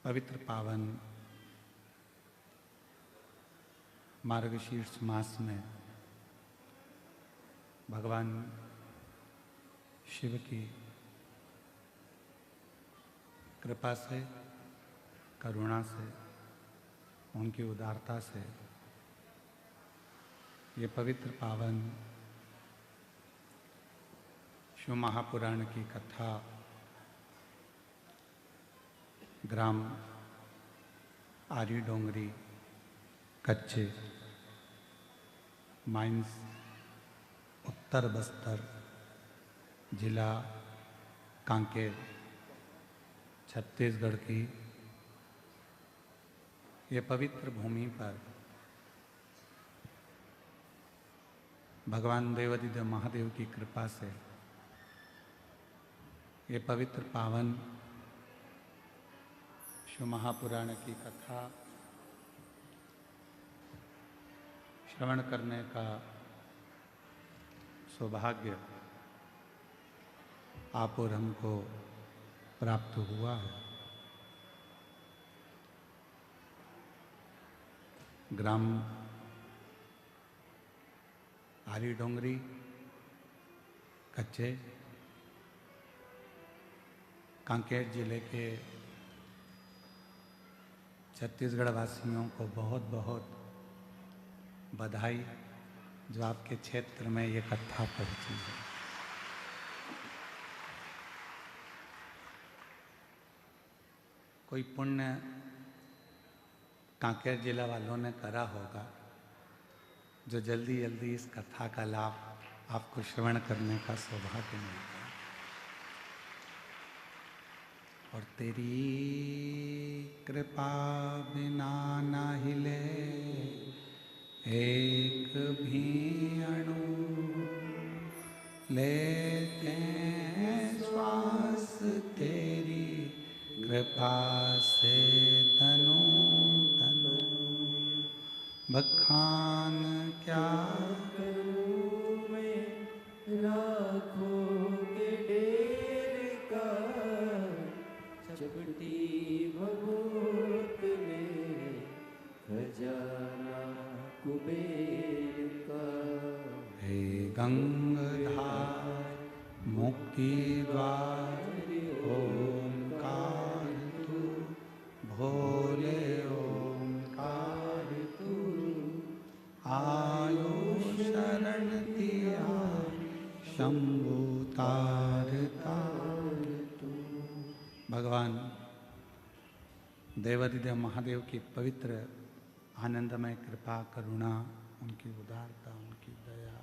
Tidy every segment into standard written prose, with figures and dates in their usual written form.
पवित्र पावन मार्गशीर्ष मास में भगवान शिव की कृपा से, करुणा से, उनकी उदारता से ये पवित्र पावन शिव महापुराण की कथा ग्राम आरी डोंगरी कच्चे माइंस उत्तर बस्तर जिला कांकेर छत्तीसगढ़ की ये पवित्र भूमि पर भगवान देवादिदेव महादेव की कृपा से ये पवित्र पावन शिव महापुराण की कथा श्रवण करने का सौभाग्य आप और हमको प्राप्त हुआ है। ग्राम आरी डोंगरी कच्चे कांकेर जिले के छत्तीसगढ़ वासियों को बहुत बहुत बधाई जो आपके क्षेत्र में ये कथा पहुंची है। कोई पुण्य कांकेर जिला वालों ने करा होगा जो जल्दी जल्दी इस कथा का लाभ आपको श्रवण करने का सौभाग्य मिलता है। और तेरी कृपा बिना ना हिले एक भी अणु, लेते हैं श्वास तेरी कृपा से तनु तनु। बखान क्या करूं मैं लाखों के ढेर का, चपटी भभूत में खजाना कुबेर का। हे गंगाधार मुक्ति द्वार ओंकार तू, भोले ओंकार तू, आयो शरण तिया शंभु तार तार तू। भगवान देवादिदेव महादेव की पवित्र आनंदमय कृपा, करुणा, उनकी उदारता, उनकी दया,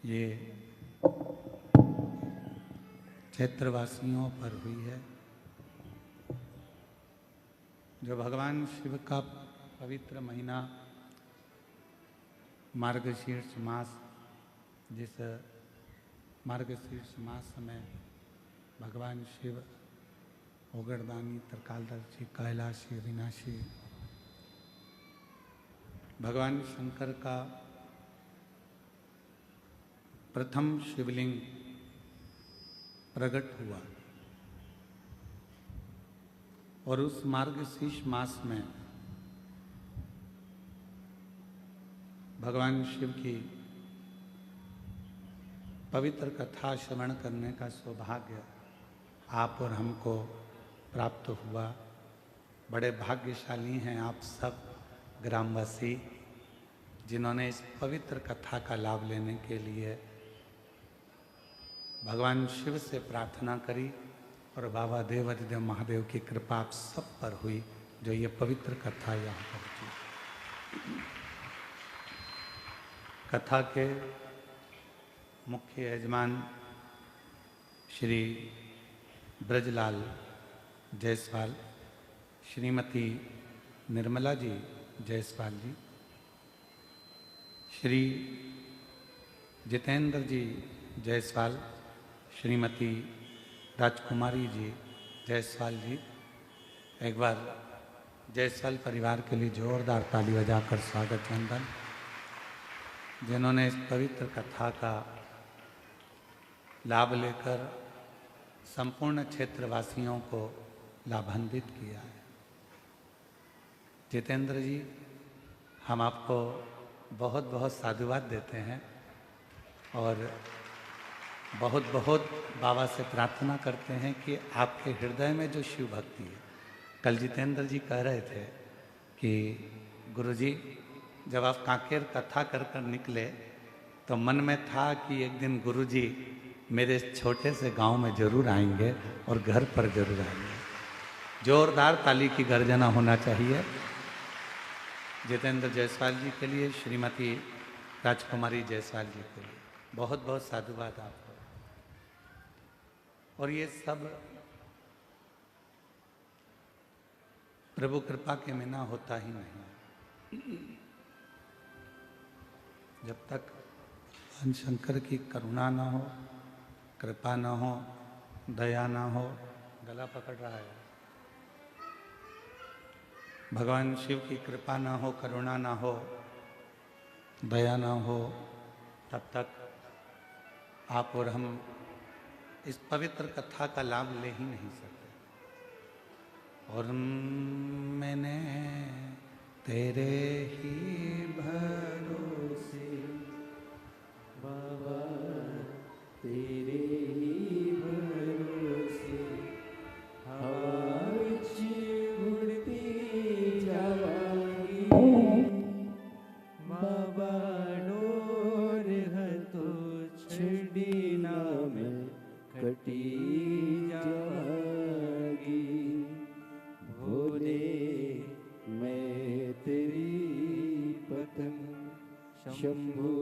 ये क्षेत्रवासियों पर हुई है। जो भगवान शिव का पवित्र महीना मार्गशीर्ष मास, जिस मार्गशीर्ष मास में भगवान शिव ओगरदानी, त्रिकालदर्शी, कैलाशी, विनाशी, भगवान शंकर का प्रथम शिवलिंग प्रकट हुआ और उस मार्गशीर्ष मास में भगवान शिव की पवित्र कथा श्रवण करने का सौभाग्य आप और हमको प्राप्त हुआ। बड़े भाग्यशाली हैं आप सब ग्रामवासी जिन्होंने इस पवित्र कथा का लाभ लेने के लिए भगवान शिव से प्रार्थना करी और बाबा देवादिदेव महादेव की कृपा आप सब पर हुई जो ये पवित्र कथा यहाँ पहुँची। कथा के मुख्य यजमान श्री ब्रजलाल जायसवाल, श्रीमती निर्मला जी जायसवाल जी, श्री जितेंद्र जी जायसवाल, श्रीमती राजकुमारी जी जायसवाल जी। एक बार जायसवाल परिवार के लिए जोरदार ताली बजाकर स्वागत वंदन, जिन्होंने इस पवित्र कथा का लाभ लेकर संपूर्ण क्षेत्रवासियों को लाभान्वित किया है। जितेंद्र जी, हम आपको बहुत बहुत साधुवाद देते हैं और बहुत बहुत बाबा से प्रार्थना करते हैं कि आपके हृदय में जो शिव भक्ति है। कल जितेंद्र जी कह रहे थे कि गुरुजी, जब आप कांकेर कथा कर कर निकले तो मन में था कि एक दिन गुरुजी मेरे छोटे से गांव में जरूर आएंगे और घर पर जरूर आएंगे। जोरदार ताली की गर्जना होना चाहिए जितेंद्र जायसवाल जी के लिए, श्रीमती राजकुमारी जायसवाल जी के लिए। बहुत बहुत साधुवाद आपको। और ये सब प्रभु कृपा के बिना होता ही नहीं। जब तक भगवान शंकर की करुणा ना हो, कृपा ना हो, दया ना हो, गला पकड़ रहा है, भगवान शिव की कृपा ना हो, करुणा ना हो, दया ना हो, तब तक आप और हम इस पवित्र कथा का लाभ ले ही नहीं सकते। और मैंने तेरे ही भरोसे बाबा तेरे ही भरोसे हवा विच उड़ती जावांगी। बाबा डोर है तो छड़ी ना मैं कटी जावांगी। भोले मैं तेरी पतंग, शंभू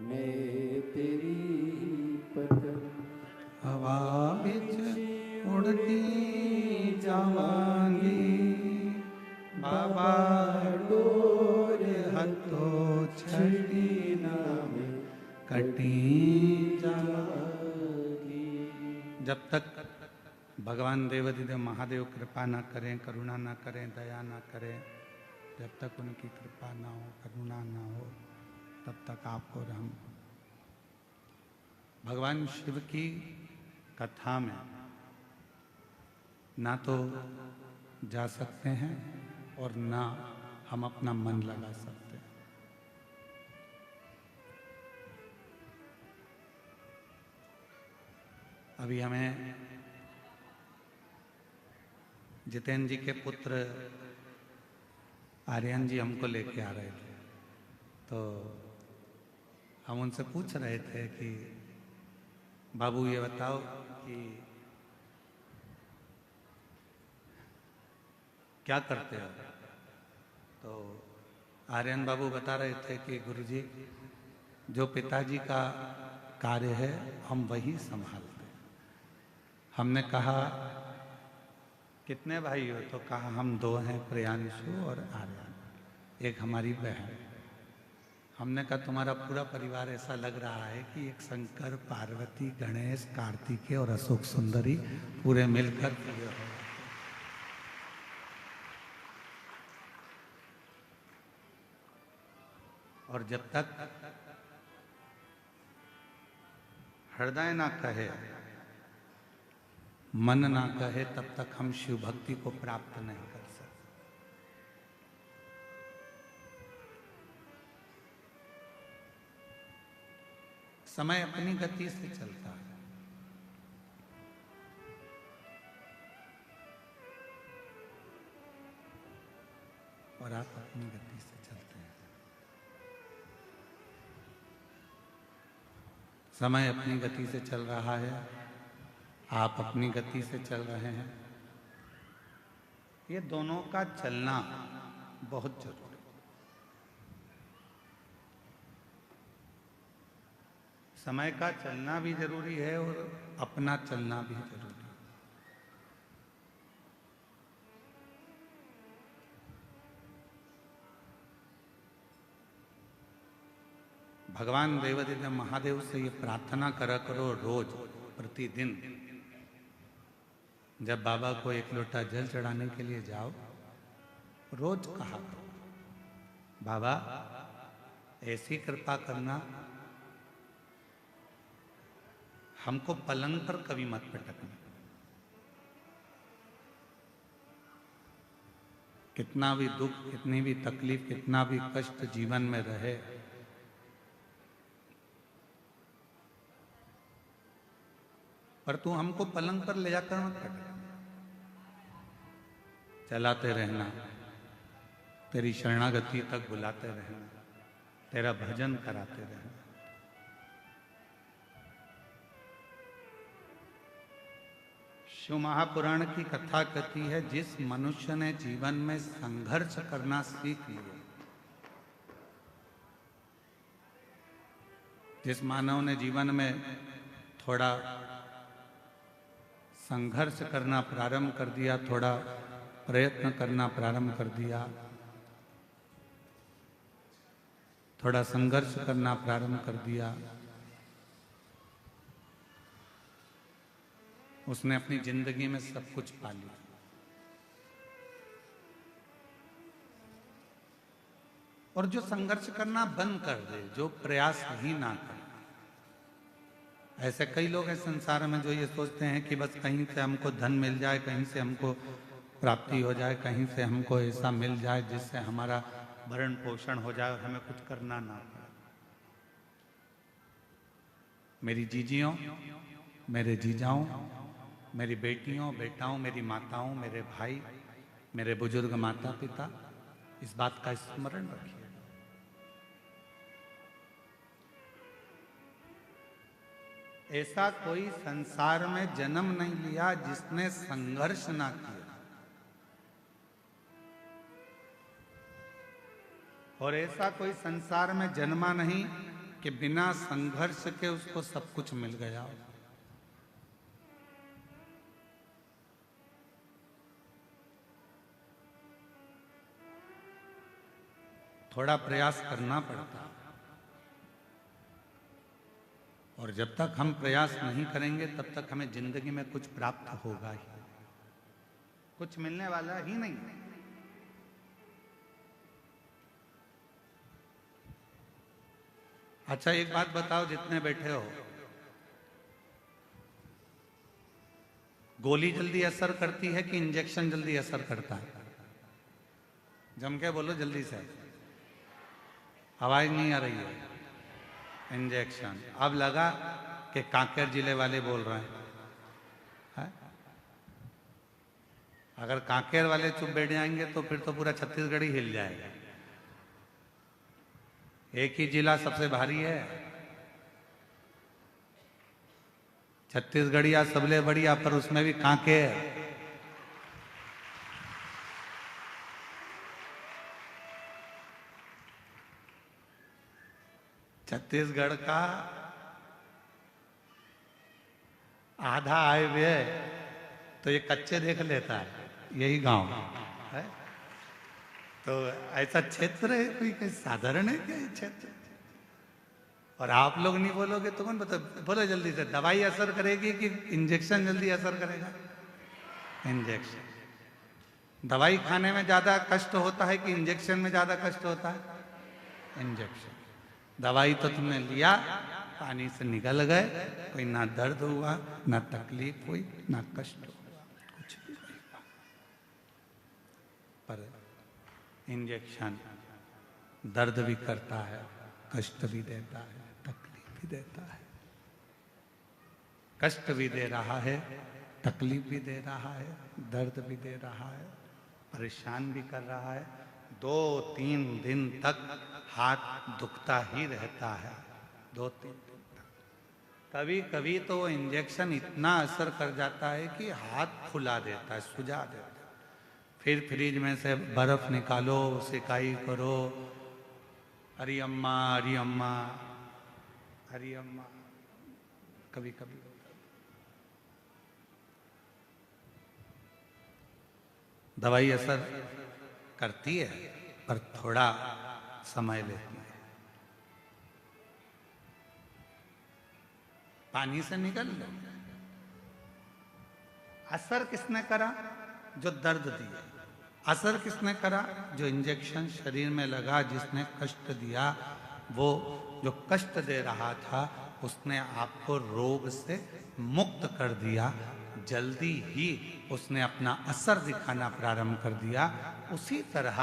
मैं तेरी पतंग। हवा बिच उड़ती जावांगी। बाबा डोर हथो छड़ी ना में कटी जावांगी। जब तक भगवान देवाधिदेव महादेव कृपा ना करें, करुणा ना करें, दया ना करें, जब तक उनकी कृपा ना हो, करुणा ना हो, तब तक आपको और हम भगवान शिव की कथा में ना तो जा सकते हैं और ना हम अपना मन लगा सकते हैं। अभी हमें जितेंद्र जी के पुत्र आर्यन जी हमको लेके आ रहे थे, तो हम उनसे पूछ रहे थे कि बाबू ये बताओ कि क्या करते हो? तो आर्यन बाबू बता रहे थे कि गुरुजी, जो पिताजी का कार्य है हम वही संभालते हैं। हमने कहा कितने भाई हो? तो कहा हम 2 हैं, प्रियांशु और आर्यन, एक हमारी बहन। हमने कहा तुम्हारा पूरा परिवार ऐसा लग रहा है कि एक शंकर, पार्वती, गणेश, कार्तिकेय और अशोक सुंदरी पूरे मिलकर पूरे हो। और जब तक हृदय ना कहे, मन ना कहे, तब तक हम शिव भक्ति को प्राप्त नहीं कर सकते। समय अपनी गति से चलता है और आप अपनी गति से चलते हैं। समय अपनी गति से चल रहा है, आप अपनी गति से चल रहे हैं। ये दोनों का चलना बहुत जरूरी है। समय का चलना भी जरूरी है और अपना चलना भी जरूरी है। भगवान देवाधिदेव महादेव से ये प्रार्थना करा करो रोज, प्रतिदिन। जब बाबा को 1 लोटा जल चढ़ाने के लिए जाओ, रोज कहा करो, बाबा ऐसी कृपा करना, हमको पलंग पर कभी मत पटकना। कितना भी दुख, कितनी भी तकलीफ, कितना भी कष्ट जीवन में रहे, पर तू हमको पलंग पर ले जाकर मत पकड़, चलाते रहना, तेरी शरणागति तक बुलाते रहना, तेरा भजन कराते रहना। शिव महापुराण की कथा कहती है, जिस मनुष्य ने जीवन में संघर्ष करना सीख लिया, जिस मानव ने जीवन में थोड़ा संघर्ष करना प्रारंभ कर दिया, थोड़ा प्रयत्न करना प्रारंभ कर दिया, थोड़ा संघर्ष करना प्रारंभ कर दिया, उसने अपनी जिंदगी में सब कुछ पा लिया। और जो संघर्ष करना बंद कर दे, जो प्रयास ही ना करे, ऐसे कई लोग हैं संसार में जो ये सोचते हैं कि बस कहीं से हमको धन मिल जाए, कहीं से हमको प्राप्ति हो जाए, कहीं से हमको ऐसा मिल जाए जिससे हमारा भरण पोषण हो जाए और हमें कुछ करना ना पड़े। मेरी जीजियों, मेरे जीजाओं, मेरी बेटियों, बेटाओं, मेरी माताओं, मेरे भाई, मेरे बुजुर्ग माता पिता, इस बात का स्मरण रखिए। ऐसा कोई संसार में जन्म नहीं लिया जिसने संघर्ष ना किया, और ऐसा कोई संसार में जन्मा नहीं कि बिना संघर्ष के उसको सब कुछ मिल गया। थोड़ा प्रयास करना पड़ता, और जब तक हम प्रयास नहीं करेंगे तब तक हमें जिंदगी में कुछ प्राप्त होगा ही, कुछ मिलने वाला ही नहीं। अच्छा एक बात बताओ, जितने बैठे हो, गोली जल्दी असर करती है कि इंजेक्शन जल्दी असर करता है? जम के बोलो जल्दी से, आवाज नहीं आ रही है। इंजेक्शन। अब लगा कि कांकेर जिले वाले बोल रहे हैं। अगर कांकेर वाले चुप बैठ जाएंगे तो फिर तो पूरा छत्तीसगढ़ ही हिल जाएगा। एक ही जिला सबसे भारी है, छत्तीसगढ़िया सबले बढ़िया, पर उसमें भी कांकेर। छत्तीसगढ़ का आधा आय व्यय तो ये कच्चे देख लेता है, यही गांव है। तो ऐसा क्षेत्र है कोई साधारण है क्या ये क्षेत्र? और आप लोग नहीं बोलोगे तो कौन बता? बोलो जल्दी से, दवाई असर करेगी कि इंजेक्शन जल्दी असर करेगा? इंजेक्शन। दवाई खाने में ज्यादा कष्ट होता है कि इंजेक्शन में ज्यादा कष्ट होता है? इंजेक्शन। दवाई तो तुमने लिया, पानी से निकल गए, कोई ना दर्द हुआ, ना तकलीफ हुई, ना कष्ट हुआ, कुछ भी नहीं हुआ। पर इंजेक्शन दर्द भी करता है, कष्ट भी देता है, तकलीफ भी देता है। कष्ट भी दे रहा है, तकलीफ भी दे रहा है, दर्द भी दे रहा है, परेशान भी कर रहा है। 2-3 दिन तक हाथ दुखता ही रहता है, 2-3 दिन तक। कभी कभी तो वो इंजेक्शन इतना असर कर जाता है कि हाथ फुला देता है, सुझा देता है। फिर फ्रिज में से बर्फ निकालो, सिकाई करो, हरी अम्मा हरी अम्मा हरी अम्मा। कभी कभी दवाई असर करती है, पर थोड़ा समय लेती है। पानी से निकल लो। असर किसने करा? जो दर्द दिया। असर किसने करा? जो इंजेक्शन शरीर में लगा, जिसने कष्ट दिया, वो जो कष्ट दे रहा था उसने आपको रोग से मुक्त कर दिया, जल्दी ही उसने अपना असर दिखाना प्रारंभ कर दिया। उसी तरह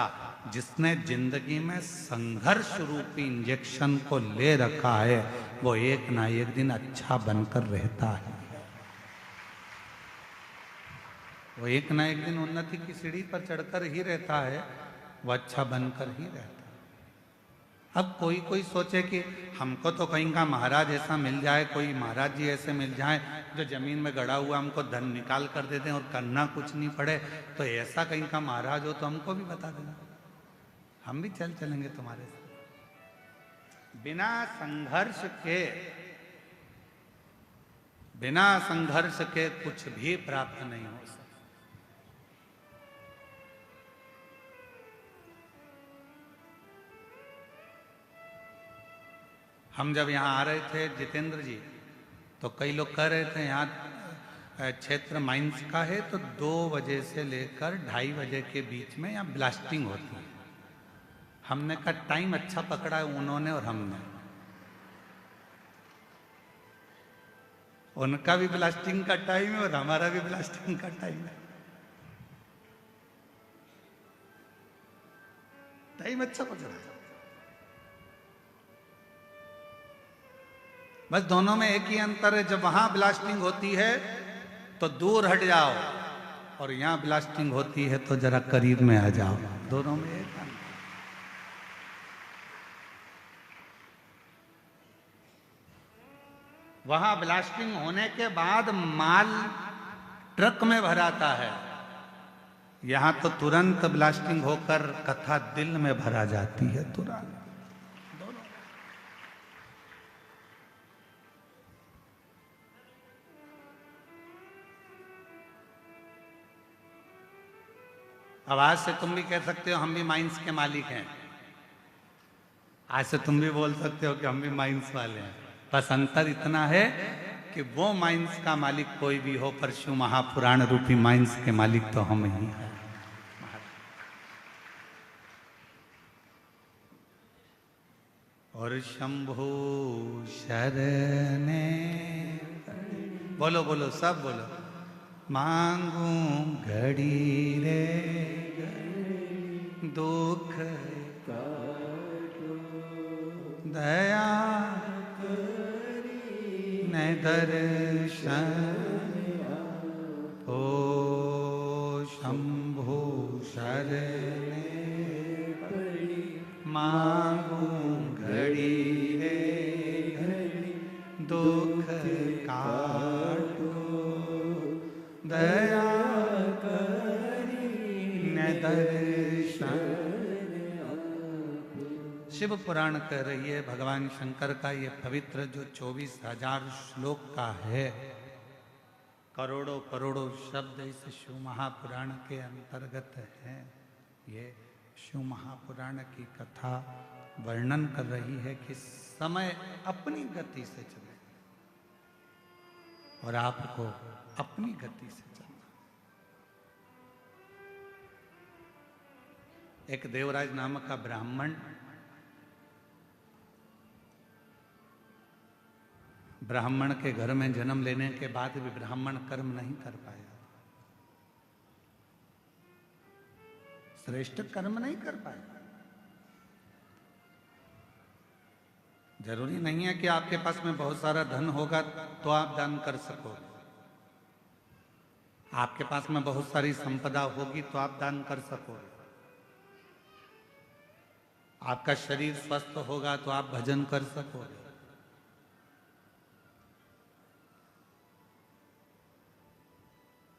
जिसने जिंदगी में संघर्ष रूपी इंजेक्शन को ले रखा है, वो एक ना एक दिन अच्छा बनकर रहता है। वो एक ना एक दिन उन्नति की सीढ़ी पर चढ़कर ही रहता है, वो अच्छा बनकर ही रहता है। अब कोई कोई सोचे कि हमको तो कहीं का महाराज ऐसा मिल जाए, कोई महाराज जी ऐसे मिल जाए जो जमीन में गड़ा हुआ हमको धन निकाल कर दे दें और करना कुछ नहीं पड़े, तो ऐसा कहीं का महाराज हो तो हमको भी बता देना, हम भी चलेंगे तुम्हारे साथ। बिना संघर्ष के कुछ भी प्राप्त नहीं हो सकता। हम जब यहाँ आ रहे थे जितेंद्र जी, तो कई लोग कह रहे थे यहाँ क्षेत्र माइंस का है, तो 2 बजे से लेकर 2:30 बजे के बीच में यहाँ ब्लास्टिंग होती है। हमने का टाइम अच्छा पकड़ा है उन्होंने और हमने। उनका भी ब्लास्टिंग का टाइम है और हमारा भी ब्लास्टिंग का टाइम है। टाइम अच्छा पकड़ा है, बस दोनों में एक ही अंतर है, जब वहां ब्लास्टिंग होती है तो दूर हट जाओ, और यहां ब्लास्टिंग होती है तो जरा करीब में आ जाओ। दोनों में एक अंतर। वहां ब्लास्टिंग होने के बाद माल ट्रक में भराता है, यहां तो तुरंत ब्लास्टिंग होकर कथा दिल में भरा जाती है तुरंत। अब आज से तुम भी कह सकते हो हम भी माइंस के मालिक हैं, आज से तुम भी बोल सकते हो कि हम भी माइंस वाले हैं। बस अंतर इतना है कि वो माइंस का मालिक कोई भी हो, पर शिव महापुराण रूपी माइंस के मालिक तो हम ही हैं। और शंभु शरणे, बोलो बोलो सब बोलो, मांगू घड़ी रे दुख दया न दर्शन ओ शंभु शरणे मांगू घड़ी रे दुख काटो दया करी न दर्शन। शिव पुराण कह रही है भगवान शंकर का ये पवित्र जो 24,000 श्लोक का है, करोड़ों करोड़ों शब्द इस शिव महापुराण के अंतर्गत है। ये शिव महापुराण की कथा वर्णन कर रही है कि समय अपनी गति से चले और आपको अपनी गति से चलना। एक देवराज नामक का ब्राह्मण ब्राह्मण के घर में जन्म लेने के बाद भी ब्राह्मण कर्म नहीं कर पाया, श्रेष्ठ कर्म नहीं कर पाया। जरूरी नहीं है कि आपके पास में बहुत सारा धन होगा तो आप दान कर सको, आपके पास में बहुत सारी संपदा होगी तो आप दान कर सको, आपका शरीर स्वस्थ होगा तो आप भजन कर सको।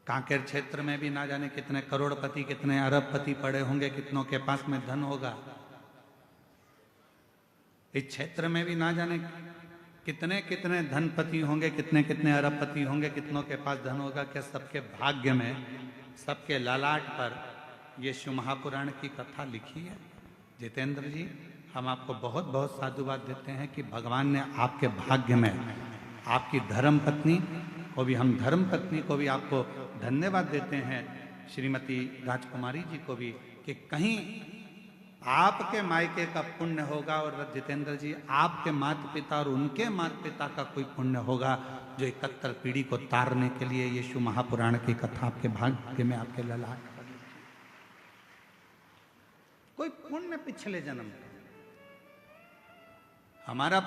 कांकेर क्षेत्र में भी ना जाने कितने करोड़पति कितने अरबपति पड़े होंगे, कितनों के पास में धन होगा। इस क्षेत्र में भी ना जाने कितने कितने धनपति होंगे, कितने कितने अरबपति होंगे, कितनों के पास धन होगा। क्या सबके भाग्य में, सबके ललाट पर ये शिव महापुराण की कथा लिखी है? जितेंद्र जी, हम आपको बहुत बहुत साधुवाद देते हैं कि भगवान ने आपके भाग्य में आपकी धर्म पत्नी को भी, हम धर्म पत्नी को भी आपको धन्यवाद देते हैं, श्रीमती राजकुमारी जी को भी, कि कहीं आपके मायके का पुण्य होगा और जितेंद्र जी आपके माता पिता और उनके माता पिता का कोई पुण्य होगा जो 71 पीढ़ी को तारने के लिए यीशु महापुराण की कथा आपके भाग्य में, आपके ललाट पर लिखी। कोई पुण्य पिछले जन्म का, हमारा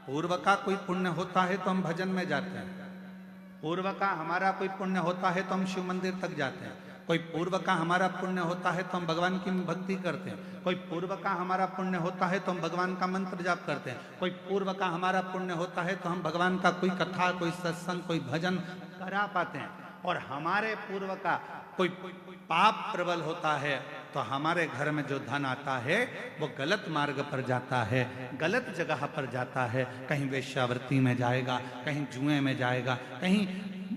पूर्व का कोई पुण्य होता है तो हम भजन में जाते हैं, पूर्व का हमारा कोई पुण्य होता है तो हम शिव मंदिर तक जाते हैं, कोई पूर्व का हमारा पुण्य होता है तो हम भगवान की भक्ति करते हैं, कोई पूर्व का हमारा पुण्य होता है तो हम भगवान का मंत्र जाप करते हैं, कोई पूर्व का हमारा पुण्य होता है तो हम भगवान का कोई कथा, कोई सत्संग, कोई भजन करा पाते हैं। और हमारे पूर्व का कोई पाप प्रबल होता है तो हमारे घर में जो धन आता है वो गलत मार्ग पर जाता है, गलत जगह पर जाता है, कहीं वेश्यावृत्ति में जाएगा, कहीं जुए में जाएगा, कहीं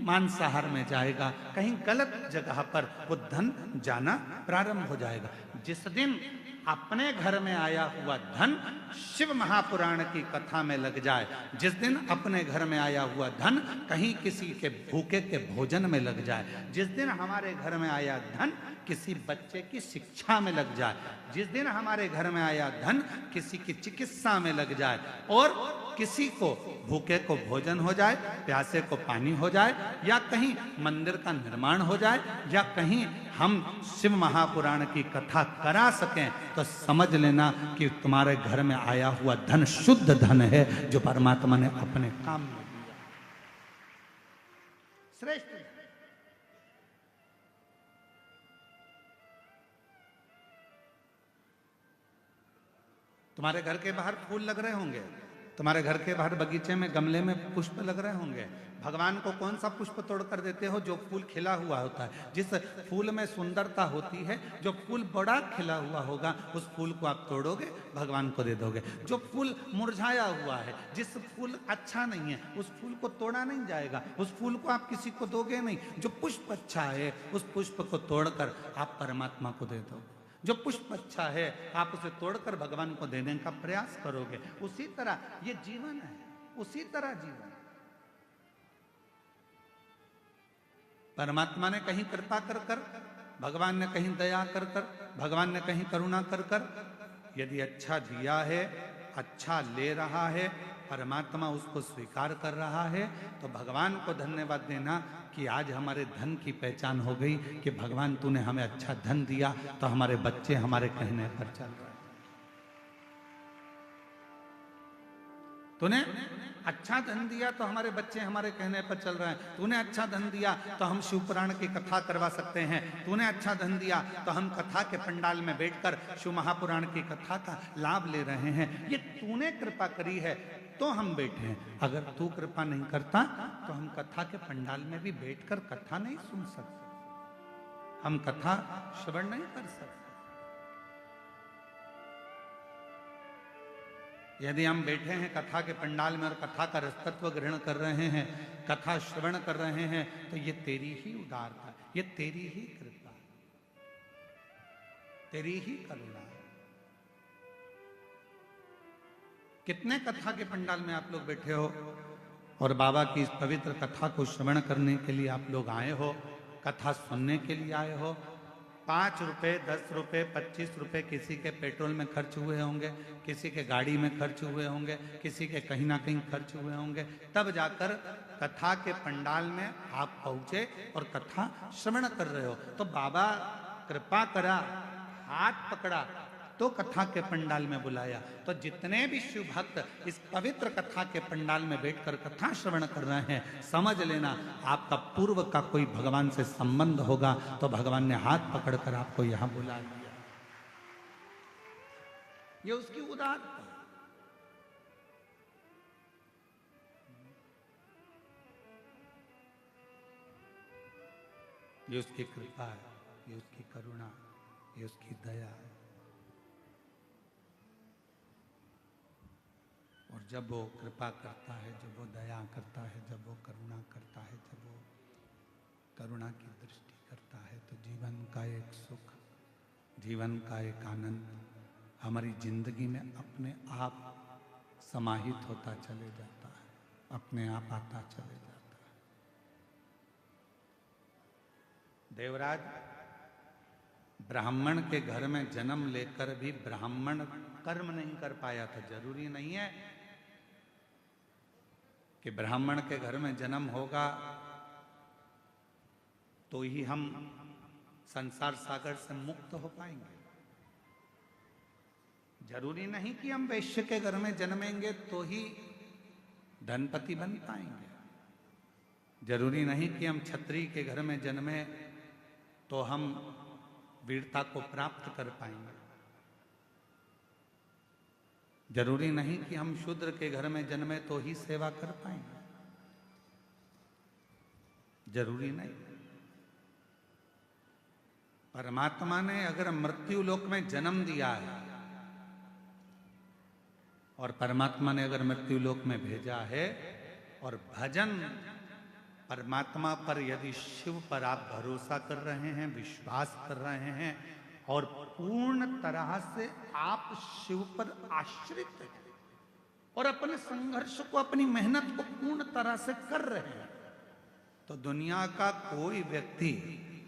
मांसाहार में जाएगा, कहीं गलत जगह पर वो धन जाना प्रारंभ हो जाएगा। जिस दिन अपने घर में आया हुआ धन शिव महापुराण की कथा में लग जाए, जिस दिन अपने घर में आया हुआ धन कहीं किसी के भूखे के भोजन में लग जाए, जिस दिन हमारे घर में आया धन किसी बच्चे की शिक्षा में लग जाए, जिस दिन हमारे घर में आया धन किसी की चिकित्सा में लग जाए, और किसी को भूखे को भोजन हो जाए, प्यासे को पानी हो जाए, या कहीं मंदिर का निर्माण हो जाए, या कहीं हम शिव महापुराण की कथा करा सकें, तो समझ लेना कि तुम्हारे घर में आया हुआ धन शुद्ध धन है जो परमात्मा ने अपने काम में दिया। श्रेष्ठ तुम्हारे घर के बाहर फूल लग रहे होंगे, तुम्हारे घर के बाहर बगीचे में गमले में पुष्प लग रहे होंगे। भगवान को कौन सा पुष्प तोड़ कर देते हो? जो फूल खिला हुआ होता है। जिस फूल में सुंदरता होती है, जो फूल बड़ा खिला हुआ होगा, उस फूल को आप तोड़ोगे, भगवान को दे दोगे। जो फूल मुरझाया हुआ है, जिस फूल अच्छा नहीं है, उस फूल को तोड़ा नहीं जाएगा, उस फूल को आप किसी को दोगे नहीं। जो पुष्प अच्छा है, उस पुष्प को तोड़कर आप परमात्मा को दे दोगे। जो पुष्प अच्छा है, आप उसे तोड़कर भगवान को देने का प्रयास करोगे। उसी तरह ये जीवन है, उसी तरह जीवन। परमात्मा ने कहीं कृपा कर कर, भगवान ने कहीं दया कर कर, भगवान ने कहीं करुणा कर कर, यदि अच्छा दिया है, अच्छा ले रहा है, परमात्मा उसको स्वीकार कर रहा है, तो भगवान को धन्यवाद देना कि आज हमारे धन की पहचान हो गई कि भगवान तूने हमें अच्छा धन दिया, तो हमारे बच्चे हमारे कहने पर चल रहे हैं। तूने अच्छा धन दिया तो हमारे बच्चे हमारे कहने पर चल रहे हैं। तूने अच्छा धन दिया तो हम शिव पुराण की कथा करवा सकते हैं। तूने अच्छा धन दिया तो हम कथा के पंडाल में बैठकर शिव महापुराण की कथा का लाभ ले रहे हैं। ये तूने कृपा करी है तो हम बैठे हैं। अगर तू कृपा नहीं करता तो हम कथा के पंडाल में भी बैठकर कथा नहीं सुन सकते, हम कथा श्रवण नहीं कर सकते। यदि हम बैठे हैं कथा के पंडाल में और कथा का रसतत्व ग्रहण कर रहे हैं, कथा श्रवण कर रहे हैं, तो ये तेरी ही उदारता, ये तेरी ही कृपा, तेरी ही करुणा। कितने कथा के पंडाल में आप लोग बैठे हो और बाबा की इस पवित्र कथा को श्रवण करने के लिए आप लोग आए हो, कथा सुनने के लिए आए हो। 5 रुपए, 10 रुपए, 25 रुपए किसी के पेट्रोल में खर्च हुए होंगे, किसी के गाड़ी में खर्च हुए होंगे, किसी के कहीं ना कहीं खर्च हुए होंगे, तब जाकर कथा के पंडाल में आप पहुंचे और कथा श्रवण कर रहे हो। तो बाबा कृपा करा, हाथ पकड़ा तो कथा के पंडाल में बुलाया। तो जितने भी शिव भक्त इस पवित्र कथा के पंडाल में बैठकर कथा श्रवण कर रहे हैं, समझ लेना आपका पूर्व का कोई भगवान से संबंध होगा, तो भगवान ने हाथ पकड़कर आपको यहां बुला दिया। ये उसकी उदारता, ये उसकी कृपा है, ये उसकी करुणा, ये उसकी दया है। और जब वो कृपा करता है, जब वो दया करता है, जब वो करुणा करता है, जब वो करुणा की दृष्टि करता है, तो जीवन का एक सुख, जीवन का एक आनंद हमारी जिंदगी में अपने आप समाहित होता चले जाता है, अपने आप आता चले जाता है। देवराज ब्राह्मण के घर में जन्म लेकर भी ब्राह्मण कर्म नहीं कर पाया था। जरूरी नहीं है कि ब्राह्मण के घर में जन्म होगा तो ही हम संसार सागर से मुक्त हो पाएंगे। जरूरी नहीं कि हम वैश्य के घर में जन्मेंगे तो ही धनपति बन पाएंगे। जरूरी नहीं कि हम क्षत्रिय के घर में जन्मे तो हम वीरता को प्राप्त कर पाएंगे। जरूरी नहीं कि हम शूद्र के घर में जन्मे तो ही सेवा कर पाएंगे। जरूरी नहीं। परमात्मा ने अगर मृत्यु लोक में जन्म दिया है और परमात्मा ने अगर मृत्यु लोक में भेजा है और भजन परमात्मा पर, यदि शिव पर आप भरोसा कर रहे हैं, विश्वास कर रहे हैं और पूर्ण तरह से आप शिव पर आश्रित हैं और अपने संघर्ष को, अपनी मेहनत को पूर्ण तरह से कर रहे हैं, तो दुनिया का कोई व्यक्ति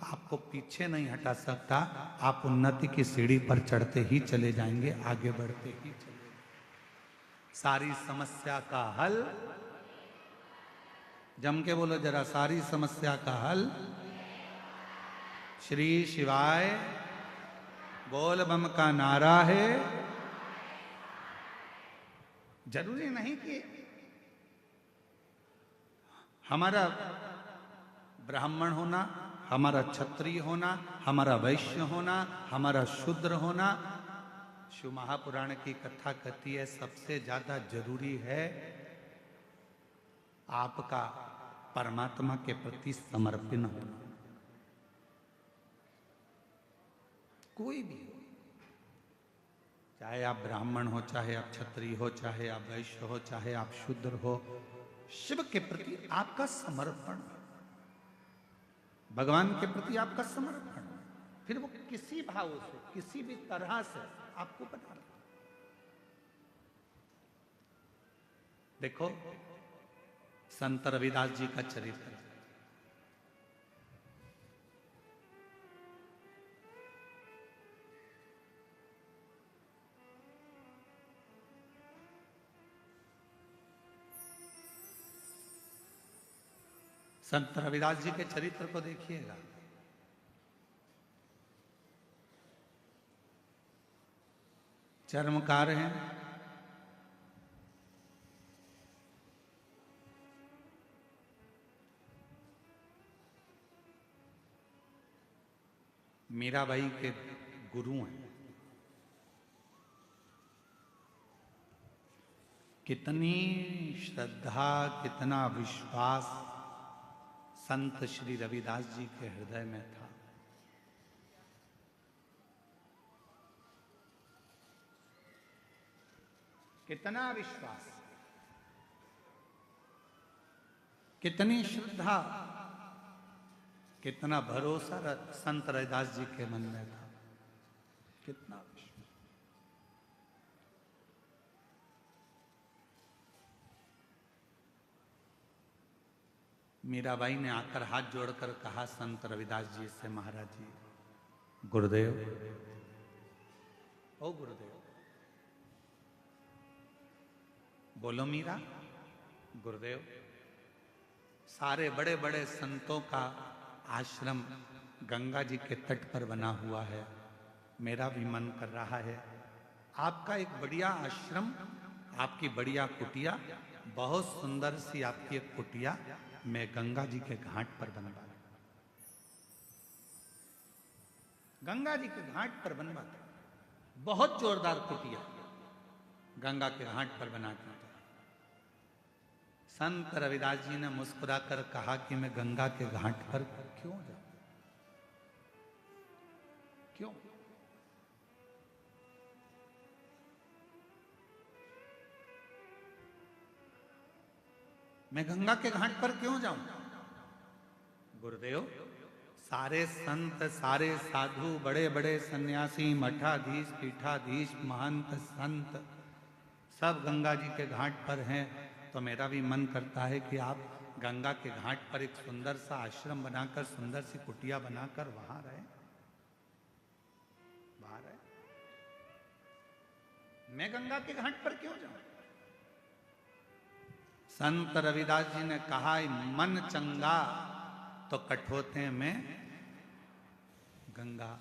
आपको पीछे नहीं हटा सकता। आप उन्नति की सीढ़ी पर चढ़ते ही चले जाएंगे, आगे बढ़ते ही चले जाएंगे। सारी समस्या का हल, जम के बोलो जरा, सारी समस्या का हल श्री शिवाय बोल बम का नारा है। जरूरी नहीं कि हमारा ब्राह्मण होना, हमारा क्षत्रिय होना, हमारा वैश्य होना, हमारा शूद्र होना। शिव महापुराण की कथा कहती है सबसे ज्यादा जरूरी है आपका परमात्मा के प्रति समर्पण होना। कोई भी हो, चाहे आप ब्राह्मण हो, चाहे आप क्षत्रिय हो, चाहे आप वैश्य हो, चाहे आप शूद्र हो, शिव के प्रति आपका समर्पण, भगवान के प्रति आपका समर्पण, फिर वो किसी भाव से, किसी भी तरह से आपको बना रहे। देखो संत रविदास जी का चरित्र, संत रविदास जी के चरित्र को देखिएगा। चर्मकार हैं, मीराबाई के गुरु हैं। कितनी श्रद्धा, कितना विश्वास संत श्री रविदास जी के हृदय में था। कितना विश्वास, कितनी श्रद्धा, कितना भरोसा संत रविदास जी के मन में था। कितना विश्वास। मीराबाई ने आकर हाथ जोड़कर कहा संत रविदास जी से, महाराज जी, गुरुदेव, ओ गुरुदेव, बोलो मीरा। गुरुदेव, सारे बड़े बड़े संतों का आश्रम गंगा जी के तट पर बना हुआ है, मेरा भी मन कर रहा है आपका एक बढ़िया आश्रम, आपकी बढ़िया कुटिया, बहुत सुंदर सी आपकी एक कुटिया मैं गंगा जी के घाट पर बनवा, गंगा जी के घाट पर बनवा, बहुत जोरदार कुटिया गंगा के घाट पर बना के। संत रविदास जी ने मुस्कुराकर कहा कि मैं गंगा के घाट पर क्यों जाऊं? क्यों? मैं गंगा के घाट पर क्यों जाऊं? गुरुदेव, सारे संत, सारे साधु, बड़े बड़े सन्यासी, मठाधीश, पीठाधीश, महंत, संत सब गंगा जी के घाट पर हैं, तो मेरा भी मन करता है कि आप गंगा के घाट पर एक सुंदर सा आश्रम बनाकर, सुंदर सी कुटिया बनाकर वहां रहें, वहां रहें। मैं गंगा के घाट पर क्यों जाऊं? संत रविदास जी ने कहा, मन चंगा तो कठोते में गंगा।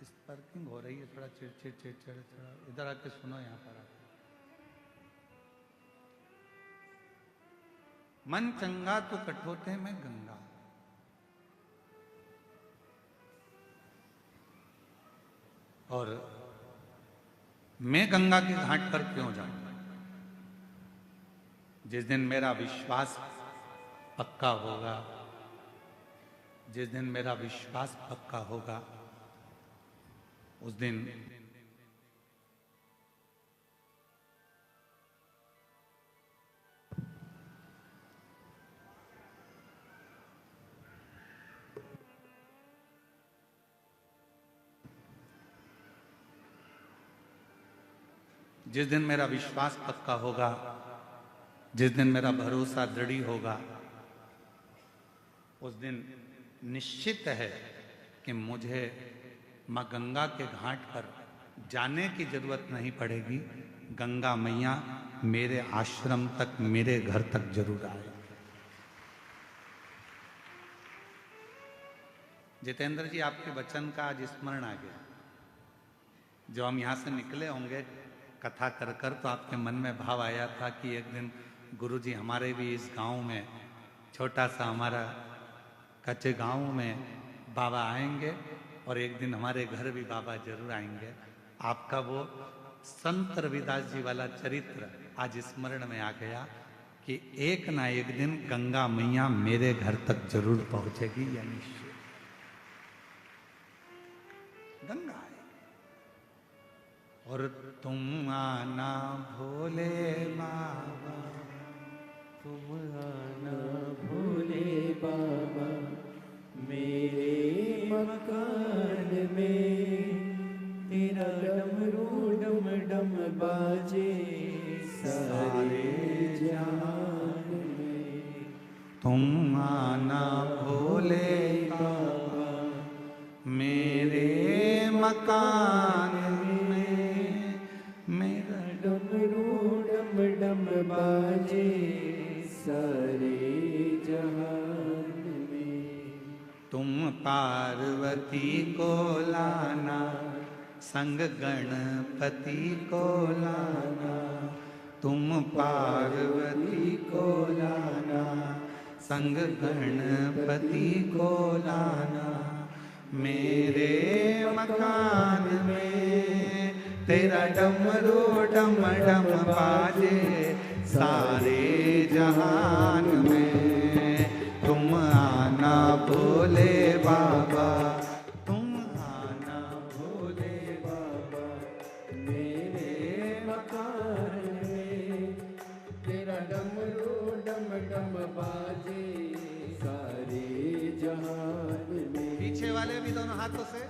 इस पार्किंग हो रही है, थोड़ा चिड़चिड़ चिड़चिड़, थोड़ा इधर आके सुनो। यहाँ पर आके मन चंगा तो कठोते में गंगा। और मैं गंगा के घाट पर क्यों जाऊं? जिस दिन मेरा विश्वास पक्का होगा, जिस दिन मेरा विश्वास पक्का होगा, उस दिन जिस दिन मेरा विश्वास पक्का होगा, जिस दिन मेरा भरोसा दृढ़ होगा, उस दिन निश्चित है कि मुझे मां गंगा के घाट पर जाने की जरूरत नहीं पड़ेगी। गंगा मैया मेरे आश्रम तक, मेरे घर तक जरूर आए। जितेंद्र जी, आपके वचन का आज स्मरण आ गया। जो हम यहां से निकले होंगे कथा कर कर, तो आपके मन में भाव आया था कि एक दिन गुरुजी हमारे भी इस गांव में, छोटा सा हमारा कच्चे गांव में बाबा आएंगे और एक दिन हमारे घर भी बाबा जरूर आएंगे। आपका वो संत रविदास जी वाला चरित्र आज स्मरण में आ गया कि एक ना एक दिन गंगा मैया मेरे घर तक जरूर पहुंचेगी। या निश्चय गंगा है। और तुम आना भोले बाबा, तुम आना भोले बाबा, मेरे मकान में तेरा डमरू डम डम बाजे सारे जहान में। तुम आना भोले बाबा, मेरे मकान में, मेरा डमरू डम डम बाजे सारे जहान में। तुम पार्वती को लाना, संग गणपति को लाना। तुम पार्वती को लाना, संग गणपति को लाना। मेरे मकान में तेरा डमरू डम डम बाजे सारे जहान में। तुम आना भोले बाबा, तुम आना भोले बाबा, मेरे मकान में तेरा डमरू डम डम बाजे सारे जहान में। पीछे वाले भी दोनों हाथों से।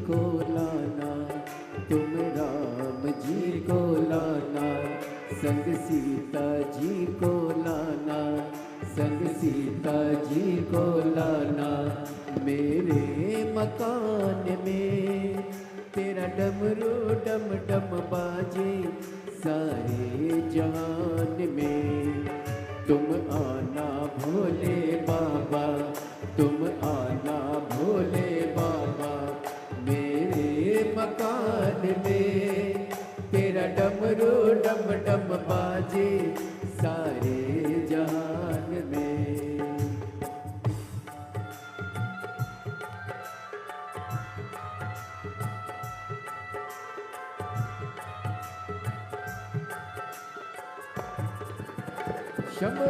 को लाना, तुम राम जी को लाना, संग सीता जी को लाना, संग सीता जी को लाना। मेरे मकान में तेरा डमरू डम डम बाजे, सारे जहान में तुम आना भोले बाबा, तुम आना भोले बाबा। मेरे मकान में तेरा डमरू डम डम बाजे, सारे जहान में। शंभो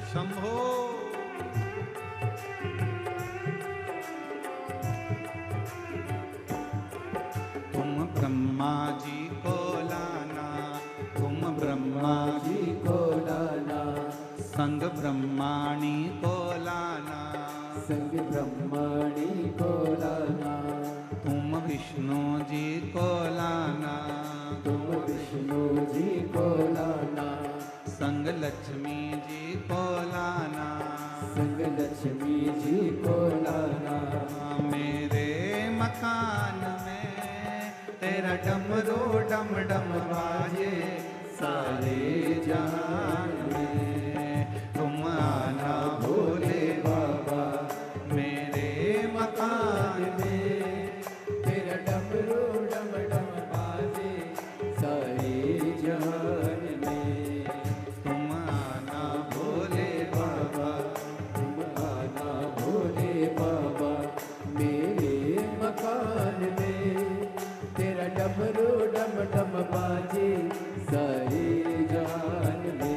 शंभो। तुम ब्रह्मा जी को लाना, तुम ब्रह्मा जी को लाना, संग ब्रह्माणी को लाना, संग ब्रह्माणी को लाना। तुम विष्णु जी को लाना, तुम विष्णु जी को लाना, संग लक्ष्मी जी को लाना, संग लक्ष्मी जी को लाना। मेरे मकान में तेरा डमरू डम डम बाजे, सारे जहान में तुम आना भोले बाबा। मेरे मकान में तेरा डमरू डम डम बाजे, सारे जहान में तुम आना भोले बाबा, तुम आना भोले बाबा। मेरे मकान में तेरा डमरू डम डम बाजे, सारे जहान में।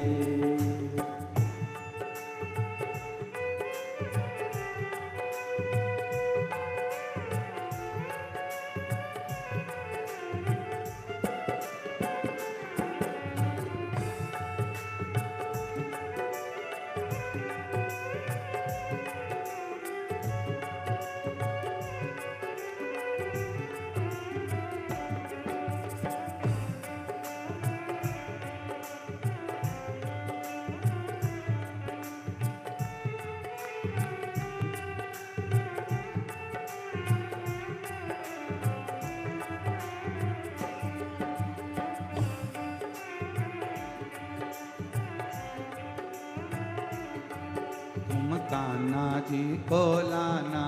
कान्हा जी को लाना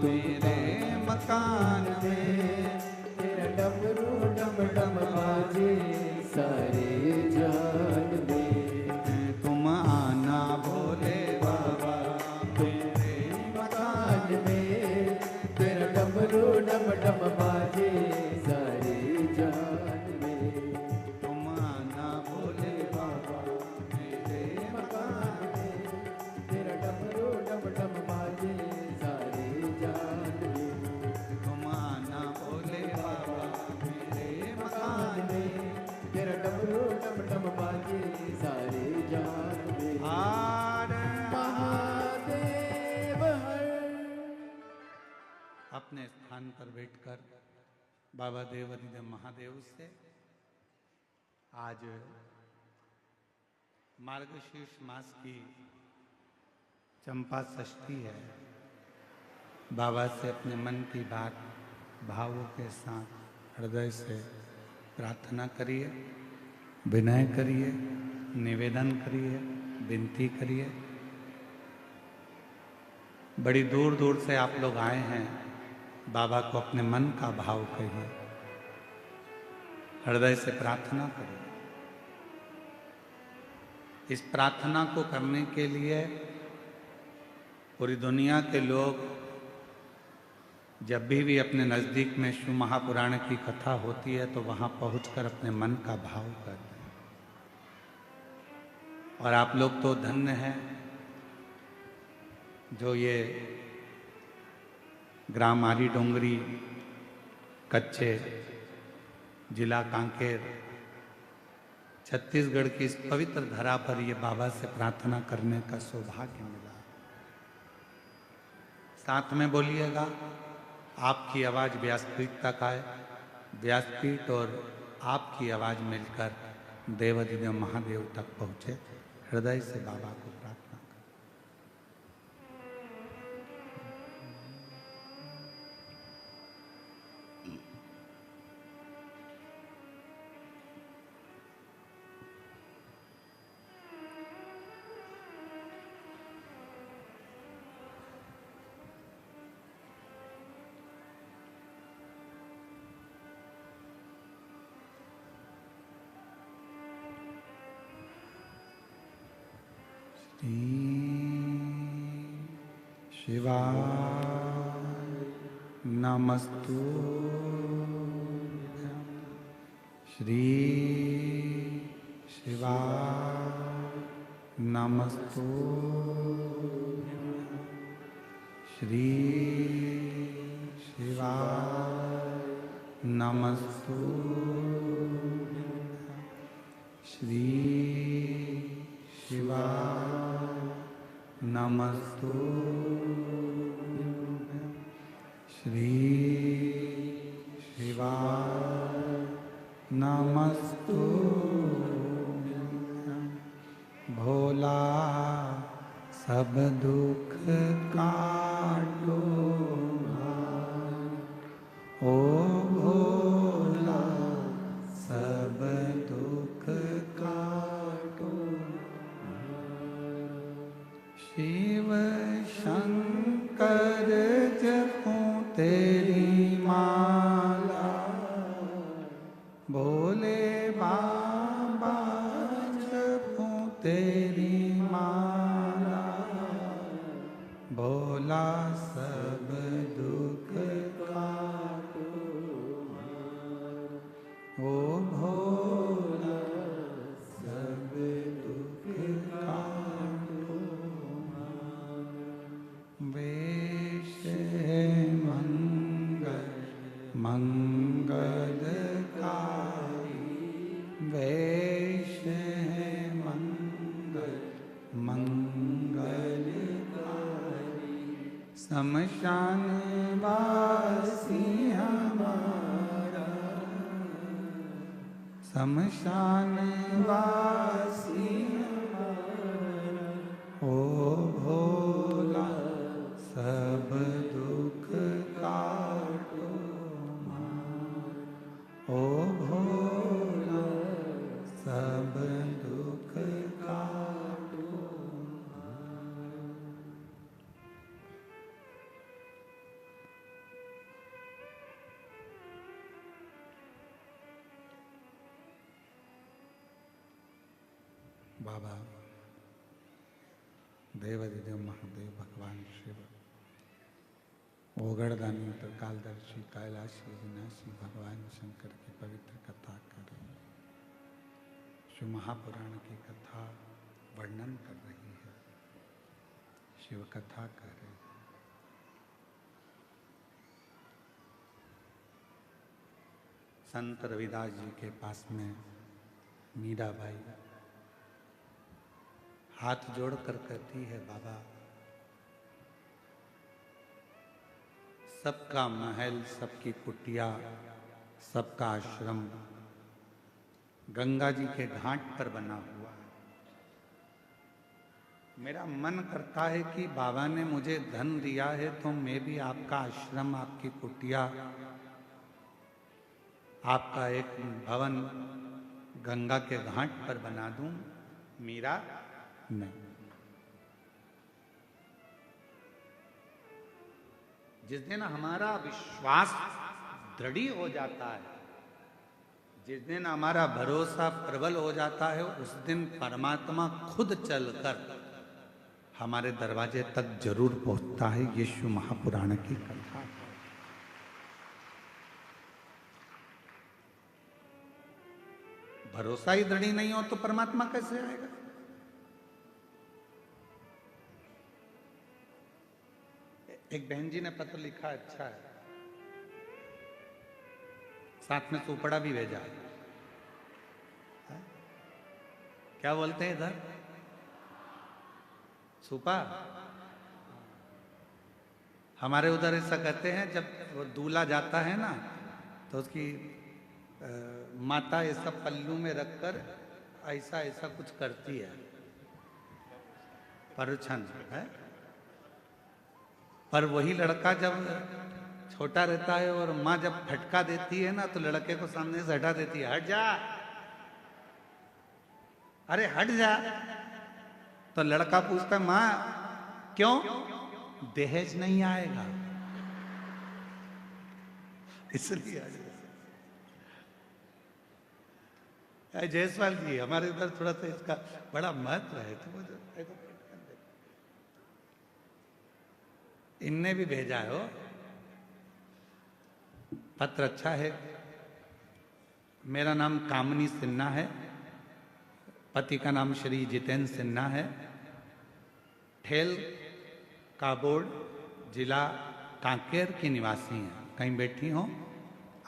मेरे मकान में, तेरा डमरू डम डम बाजे सारे जान में। तुम आना भोले बाबा मेरे मकान में, नगर बाबा देवादिदेव महादेव से आज मार्गशीर्ष मास की चंपा षष्ठी है। बाबा से अपने मन की बात भावों के साथ हृदय से प्रार्थना करिए, विनय करिए, निवेदन करिए, विनती करिए। बड़ी दूर दूर से आप लोग आए हैं, बाबा को अपने मन का भाव कहिए, हृदय से प्रार्थना करिए। इस प्रार्थना को करने के लिए पूरी दुनिया के लोग जब भी अपने नज़दीक में शिव महापुराण की कथा होती है तो वहाँ पहुंचकर अपने मन का भाव करते हैं। और आप लोग तो धन्य हैं जो ये ग्राम आरी डोंगरी कच्चे जिला कांकेर छत्तीसगढ़ की इस पवित्र धरा पर ये बाबा से प्रार्थना करने का सौभाग्य मिला। साथ में बोलिएगा, आपकी आवाज़ व्यासपीठ तक आए, व्यासपीठ और आपकी आवाज़ मिलकर देवादिदेव महादेव तक पहुँचे। हृदय से बाबा को प्रार्थना करें। शिवाय नमस्तुभ्यं। श्री शिवाय नमस्तुभ्यं। श्री शिवाय नमस्तुभ्यं। श्री शिवाय नमस्तुभ्यं। श्री शिवाय नमस्तुभ्यं। भोला सब दुख काटो भार, ओ भोला सब दुख काटो। शिव शंकर जपूं तेरी माला, भोले बाबा जपूं तेरी माला। भोला सब दुख काटो, ओ भोला सब दुख काटो। वेश है मंगल मंगलकारी, वेश है मंगल मंगलकारी। शमशान वासी हमारा, शमशान वासी हमारा। ओ भोला सब दुख काटो मार, ओ भोला सब दुख काटो मार। बाबा देवादिदेव महादेव भगवान शिव ओगड़दानी त्रिकालदर्शी कैलाशी विनाशी भगवान शंकर की पवित्र कथा कर रही है। शिव महापुराण की कथा वर्णन कर रही है, शिव कथा कर रही है। संत रविदास जी के पास में मीराबाई हाथ जोड़कर कहती है, बाबा सबका महल, सबकी कुटिया, सबका आश्रम गंगा जी के घाट पर बना हुआ है। मेरा मन करता है कि बाबा ने मुझे धन दिया है तो मैं भी आपका आश्रम, आपकी कुटिया, आपका एक भवन गंगा के घाट पर बना दूं। मीरा नहीं। जिस दिन हमारा विश्वास दृढ़ हो जाता है, जिस दिन हमारा भरोसा प्रबल हो जाता है, उस दिन परमात्मा खुद चलकर हमारे दरवाजे तक जरूर पहुंचता है। ये शिव महापुराण की कथा है। भरोसा ही दृढ़ नहीं हो तो परमात्मा कैसे आएगा? एक बहन जी ने पत्र लिखा, अच्छा है, साथ में सुपड़ा भी भेजा है। क्या बोलते हैं इधर? सुपा। हमारे उधर ऐसा कहते हैं, जब वो दूल्हा जाता है ना तो उसकी माता ऐसा पल्लू में रखकर ऐसा ऐसा कुछ करती है, परछन है। पर वही लड़का जब छोटा रहता है और माँ जब फटका देती है ना तो लड़के को सामने से हटा देती है, हट जा, अरे हट जा। तो लड़का पूछता है, माँ क्यों? दहेज नहीं आएगा इसलिए। जयसवाल जी, हमारे उधर थोड़ा सा इसका बड़ा महत्व है। तो इनने भी भेजा है वो पत्र, अच्छा है। मेरा नाम कामनी सिन्हा है, पति का नाम श्री जितेंद्र सिन्हा है, ठेल काबोर्ड, जिला कांकेर की निवासी हैं। कहीं बैठी हो?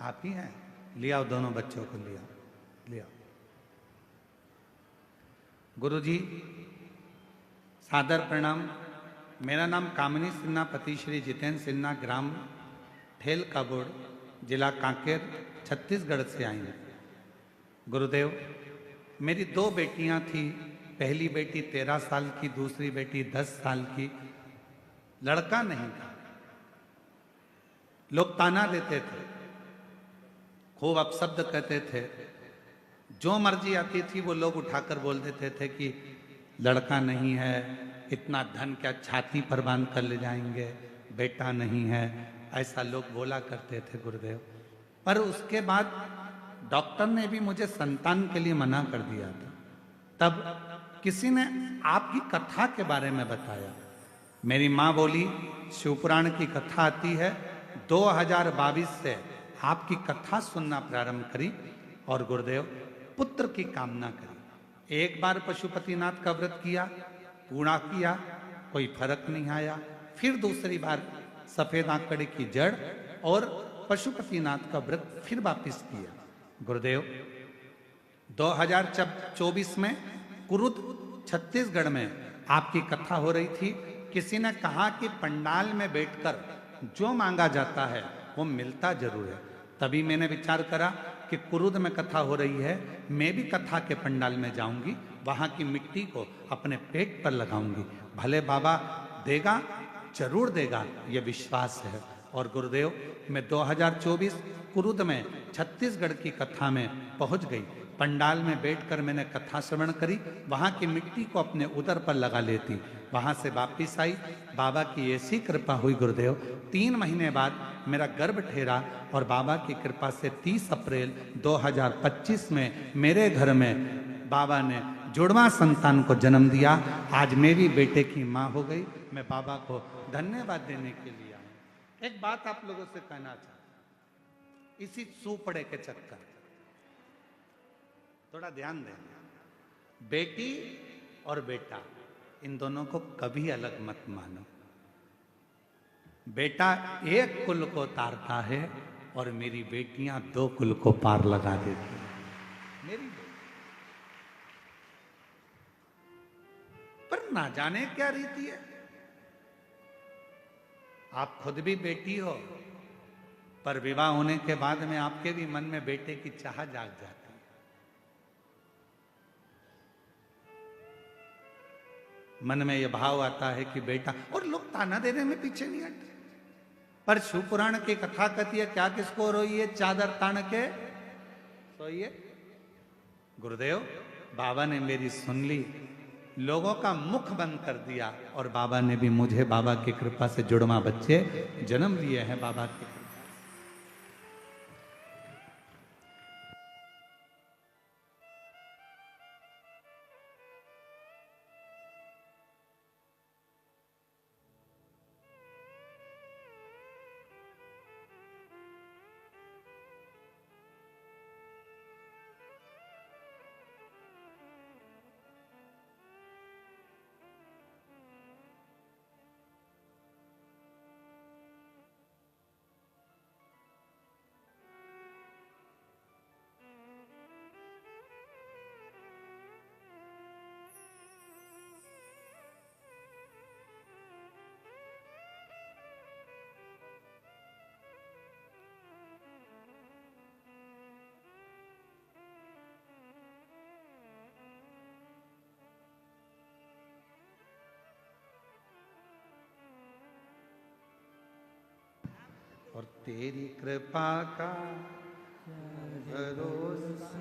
आप ही हैं? लिया दोनों बच्चों को, लिया। गुरुजी सादर प्रणाम। मेरा नाम कामनी सिन्हा, पति श्री जितेंद्र सिन्हा, ग्राम ठेल काबोर्ड, जिला कांकेर, छत्तीसगढ़ से आई हैं। गुरुदेव, मेरी 2 बेटियां थी। पहली बेटी 13 साल की, दूसरी बेटी 10 साल की। लड़का नहीं था। लोग ताना देते थे, खूब अपशब्द कहते थे। जो मर्जी आती थी वो लोग उठाकर बोल देते थे कि लड़का नहीं है, इतना धन क्या छाती पर बांध कर ले जाएंगे, बेटा नहीं है, ऐसा लोग बोला करते थे गुरुदेव। पर उसके बाद डॉक्टर ने भी मुझे संतान के लिए मना कर दिया था। तब किसी ने आपकी कथा के बारे में बताया। मेरी माँ बोली, शिवपुराण की कथा आती है, 2022 से आपकी कथा सुनना प्रारंभ करी और गुरुदेव पुत्र की कामना करी। एक बार पशुपतिनाथ का व्रत किया, पूर्णा किया, कोई फर्क नहीं आया। फिर दूसरी बार सफेद आंकड़े की जड़ और पशुपतिनाथ का व्रत फिर वापिस किया। गुरुदेव 2024 में कुरुद छत्तीसगढ़ में आपकी कथा हो रही थी। किसी ने कहा कि पंडाल में बैठकर जो मांगा जाता है वो मिलता जरूर है। तभी मैंने विचार करा कि कुरुद में कथा हो रही है, मैं भी कथा के पंडाल में जाऊंगी, वहां की मिट्टी को अपने पेट पर लगाऊंगी, भले बाबा देगा, जरूर देगा, ये विश्वास है। और गुरुदेव मैं 2024 कुरुद में छत्तीसगढ़ की कथा में पहुंच गई। पंडाल में बैठकर मैंने कथा श्रवण करी, वहां की मिट्टी को अपने उदर पर लगा लेती। वहां से वापिस आई, बाबा की ऐसी कृपा हुई गुरुदेव, 3 महीने बाद मेरा गर्भ ठहरा और बाबा की कृपा से 30 अप्रैल 2025 में मेरे घर में बाबा ने जुड़वा संतान को जन्म दिया। आज मेरी बेटे की माँ हो गई। मैं बाबा को धन्यवाद देने के लिए आया। एक बात आप लोगों से कहना चाहता, इसी सुपड़े के चक्कर थोड़ा ध्यान दें। बेटी और बेटा, इन दोनों को कभी अलग मत मानो। बेटा एक कुल को तारता है और मेरी बेटियां 2 कुल को पार लगा देती हैं। मेरी पर ना जाने क्या रीति है। आप खुद भी बेटी हो पर विवाह होने के बाद में आपके भी मन में बेटे की चाह जाग जाती है। मन में यह भाव आता है कि बेटा, और लोग ताना देने में पीछे नहीं हटते। पर शिव पुराण की कथा कहती है, क्या किसको रोइए चादर तान के सोइए। गुरुदेव, बाबा ने मेरी सुन ली, लोगों का मुख बंद कर दिया, और बाबा ने भी मुझे बाबा की कृपा से जुड़वा बच्चे जन्म दिए हैं बाबा की कृपा। और तेरी कृपा का भरोसा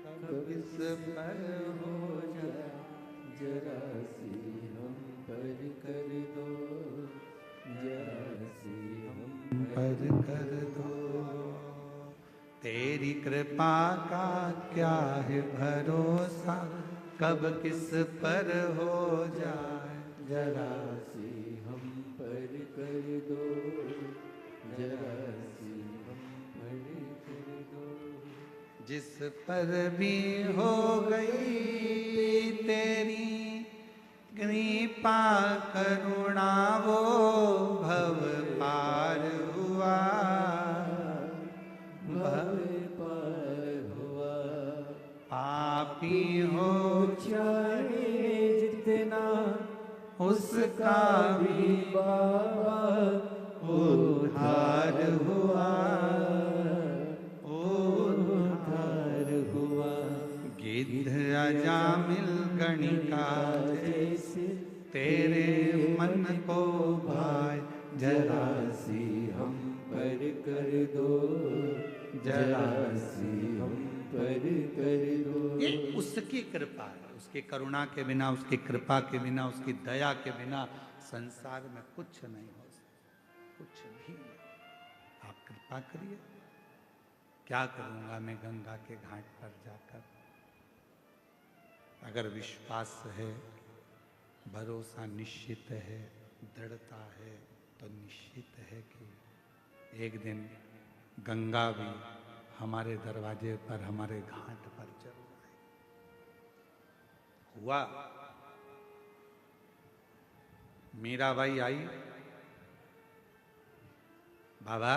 कब इस पर हो जाए, जरा सी हम पर कर दो, जरा सी हम पर कर दो। तेरी कृपा का क्या है भरोसा, कब किस पर हो जाए, जरा सी हम पर कर दो, जरा सी हम पर कर दो। जिस पर भी हो गई तेरी कृपा करुणा, वो भव पार हुआ, भव पार हुआ। पापी हो चाहे जितना उसका भी बाबा उद्धार हुआ, उद्धार हुआ। गिद्ध अजामिल गणिका जैसे तेरे मन को भाए, जरा सी हम पर कर दो, जरा सी हम पर कर दो। ये उसकी कृपा है, उसकी करुणा के बिना, उसकी कृपा के बिना, उसकी दया के बिना संसार में कुछ नहीं हो सकता, कुछ भी नहीं। आप कृपा करिए। क्या करूंगा मैं गंगा के घाट पर जाकर? अगर विश्वास है, भरोसा निश्चित है, दृढ़ता है, तो निश्चित है कि एक दिन गंगा भी हमारे दरवाजे पर, हमारे घाट पर जरूर आएगी। हुआ। मीराबाई आई, बाबा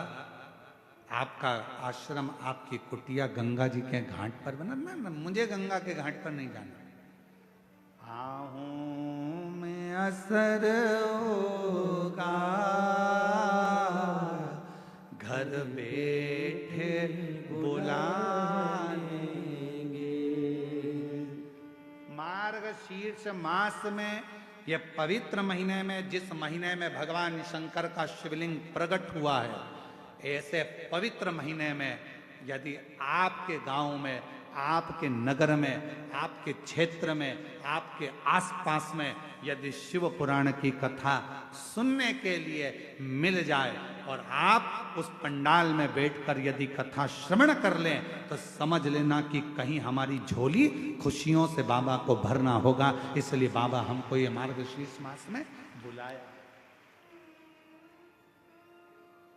आपका आश्रम, आपकी कुटिया गंगा जी के घाट पर बना। ना, मुझे गंगा के घाट पर नहीं जाना। आहूं में असर होगा, घर बैठे बुलाएंगे। मार्गशीर्ष मास में, यह पवित्र महीने में, जिस महीने में भगवान शंकर का शिवलिंग प्रकट हुआ है, ऐसे पवित्र महीने में यदि आपके गांव में, आपके नगर में, आपके क्षेत्र में, आपके आसपास में यदि शिव पुराण की कथा सुनने के लिए मिल जाए और आप उस पंडाल में बैठकर यदि कथा श्रवण कर लें, तो समझ लेना कि कहीं हमारी झोली खुशियों से बाबा को भरना होगा। इसलिए बाबा हमको ये मार्गशीर्ष मास में बुलाया।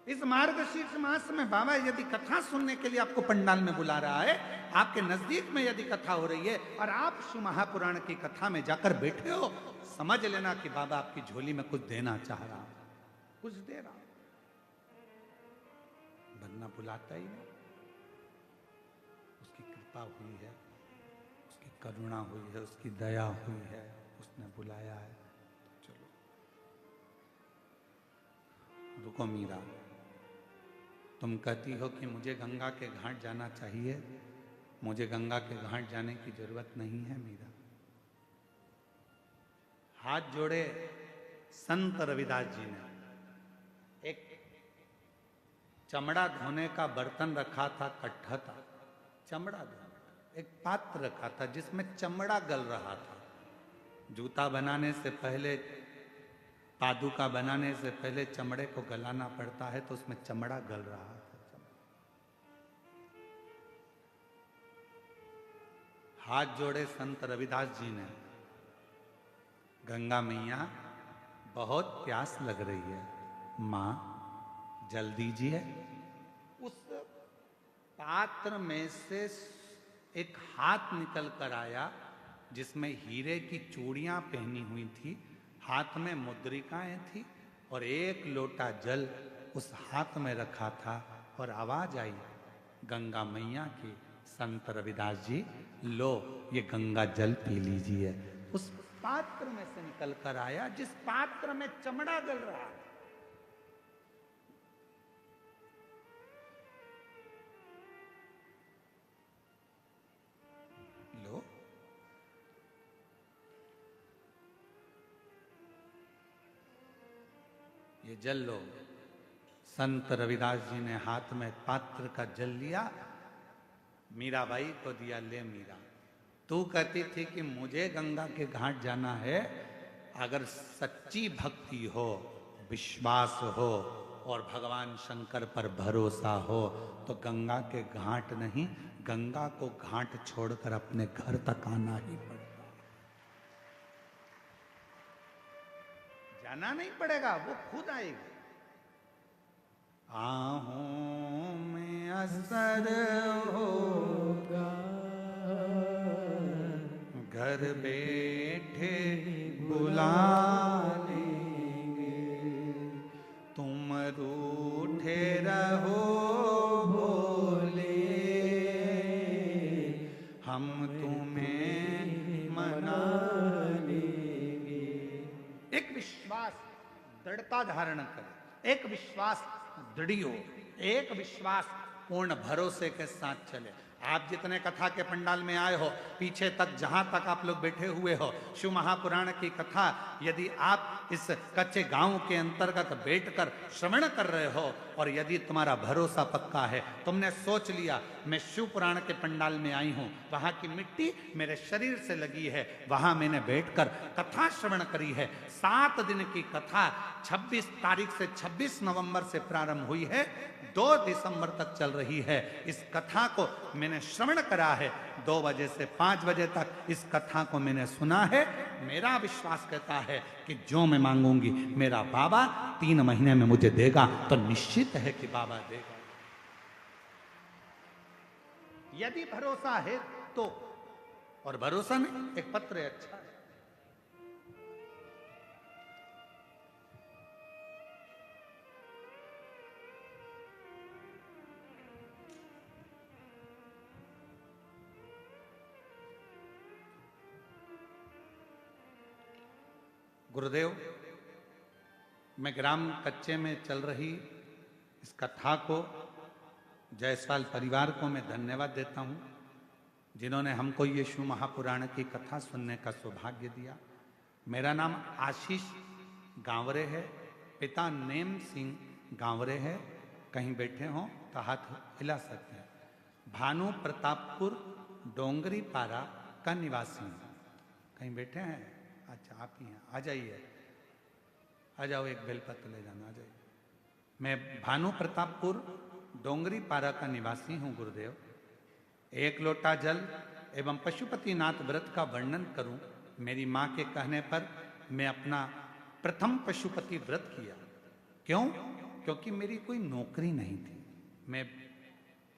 इस मार्गशीर्ष मास में बाबा यदि कथा सुनने के लिए आपको पंडाल में बुला रहा है, आपके नजदीक में यदि कथा हो रही है और आप शिव महापुराण की कथा में जाकर बैठे हो, समझ लेना कि बाबा आपकी झोली में कुछ देना चाह रहा, कुछ दे रहा, वरना बुलाता ही नहीं। उसकी कृपा हुई है, उसकी करुणा हुई है, उसकी दया हुई है, उसने बुलाया है। चलो रुको मीरा, तुम कहती हो कि मुझे गंगा के घाट जाना चाहिए, मुझे गंगा के घाट जाने की जरूरत नहीं है मीरा। हाथ जोड़े संत रविदास जी ने। एक चमड़ा धोने का बर्तन रखा था, कट्ठा था, चमड़ा धोने एक पात्र रखा था जिसमें चमड़ा गल रहा था। जूता बनाने से पहले, पादुका बनाने से पहले चमड़े को गलाना पड़ता है, तो उसमें चमड़ा गल रहा था। हाथ जोड़े संत रविदास जी ने, गंगा मैया बहुत प्यास लग रही है, मां जल दीजिए। उस पात्र में से एक हाथ निकल कर आया जिसमें हीरे की चूड़ियां पहनी हुई थी, हाथ में मुद्रिकाएं थी और एक लोटा जल उस हाथ में रखा था। और आवाज आई गंगा मैया की, संत रविदास जी लो ये गंगा जल पी लीजिए। उस पात्र में से निकल कर आया जिस पात्र में चमड़ा गल रहा था। लो ये जल लो। संत रविदास जी ने हाथ में पात्र का जल लिया, मीराबाई को दिया, ले मीरा, तू कहती थी कि मुझे गंगा के घाट जाना है, अगर सच्ची भक्ति हो, विश्वास हो और भगवान शंकर पर भरोसा हो तो गंगा के घाट नहीं, गंगा को घाट छोड़कर अपने घर तक आना ही पड़ेगा। जाना नहीं पड़ेगा, वो खुद आएगी। आहों में असर होगा, घर बैठे बुला लेंगे, तुम रूठे रहो भोले, हम तुम्हें मना लेंगे। एक विश्वास दृढ़ता धारण करे, एक विश्वास दृढ़ियो, एक विश्वास पूर्ण भरोसे के साथ चले। आप जितने कथा के पंडाल में आए हो, पीछे तक जहां तक आप लोग बैठे हुए हो, शिव महापुराण की कथा यदि आप इस कच्चे गांव के अंतर्गत बैठकर श्रवण कर रहे हो और यदि तुम्हारा भरोसा पक्का है, तुमने सोच लिया मैं शिव पुराण के पंडाल में आई हूं, वहां की मिट्टी मेरे शरीर से लगी है, वहां मैंने बैठकर कथा श्रवण करी है। 7 दिन की कथा 26 तारीख से 26 नवंबर से प्रारंभ हुई है, 2 दिसंबर तक चल रही है। इस कथा को मैंने श्रवण करा है, 2 बजे से 5 बजे तक इस कथा को मैंने सुना है। मेरा विश्वास कहता है कि जो मैं मांगूंगी मेरा बाबा 3 महीने में मुझे देगा, तो निश्चित है कि बाबा देगा। यदि भरोसा है तो, और भरोसा नहीं, एक पत्र अच्छा है। गुरुदेव, मैं ग्राम कच्चे में चल रही इस कथा को, जायसवाल परिवार को मैं धन्यवाद देता हूं, जिन्होंने हमको ये शिव महापुराण की कथा सुनने का सौभाग्य दिया। मेरा नाम आशीष गांवरे है, पिता नेम सिंह गांवरे है। कहीं बैठे हों तो हाथ हिला सकते हैं। भानु प्रतापपुर डोंगरी पारा का निवासी हूं। कहीं बैठे हैं? अच्छा, आप ही हैं, आ जाइए, आ जाओ, एक बेलपत्र ले जाना, आ जाइए। मैं भानु प्रतापपुर डोंगरी पारा का निवासी हूं गुरुदेव। 1 लोटा जल एवं पशुपतिनाथ व्रत का वर्णन करूं, मेरी मां के कहने पर मैं अपना प्रथम पशुपति व्रत किया। क्यों? क्योंकि मेरी कोई नौकरी नहीं थी, मैं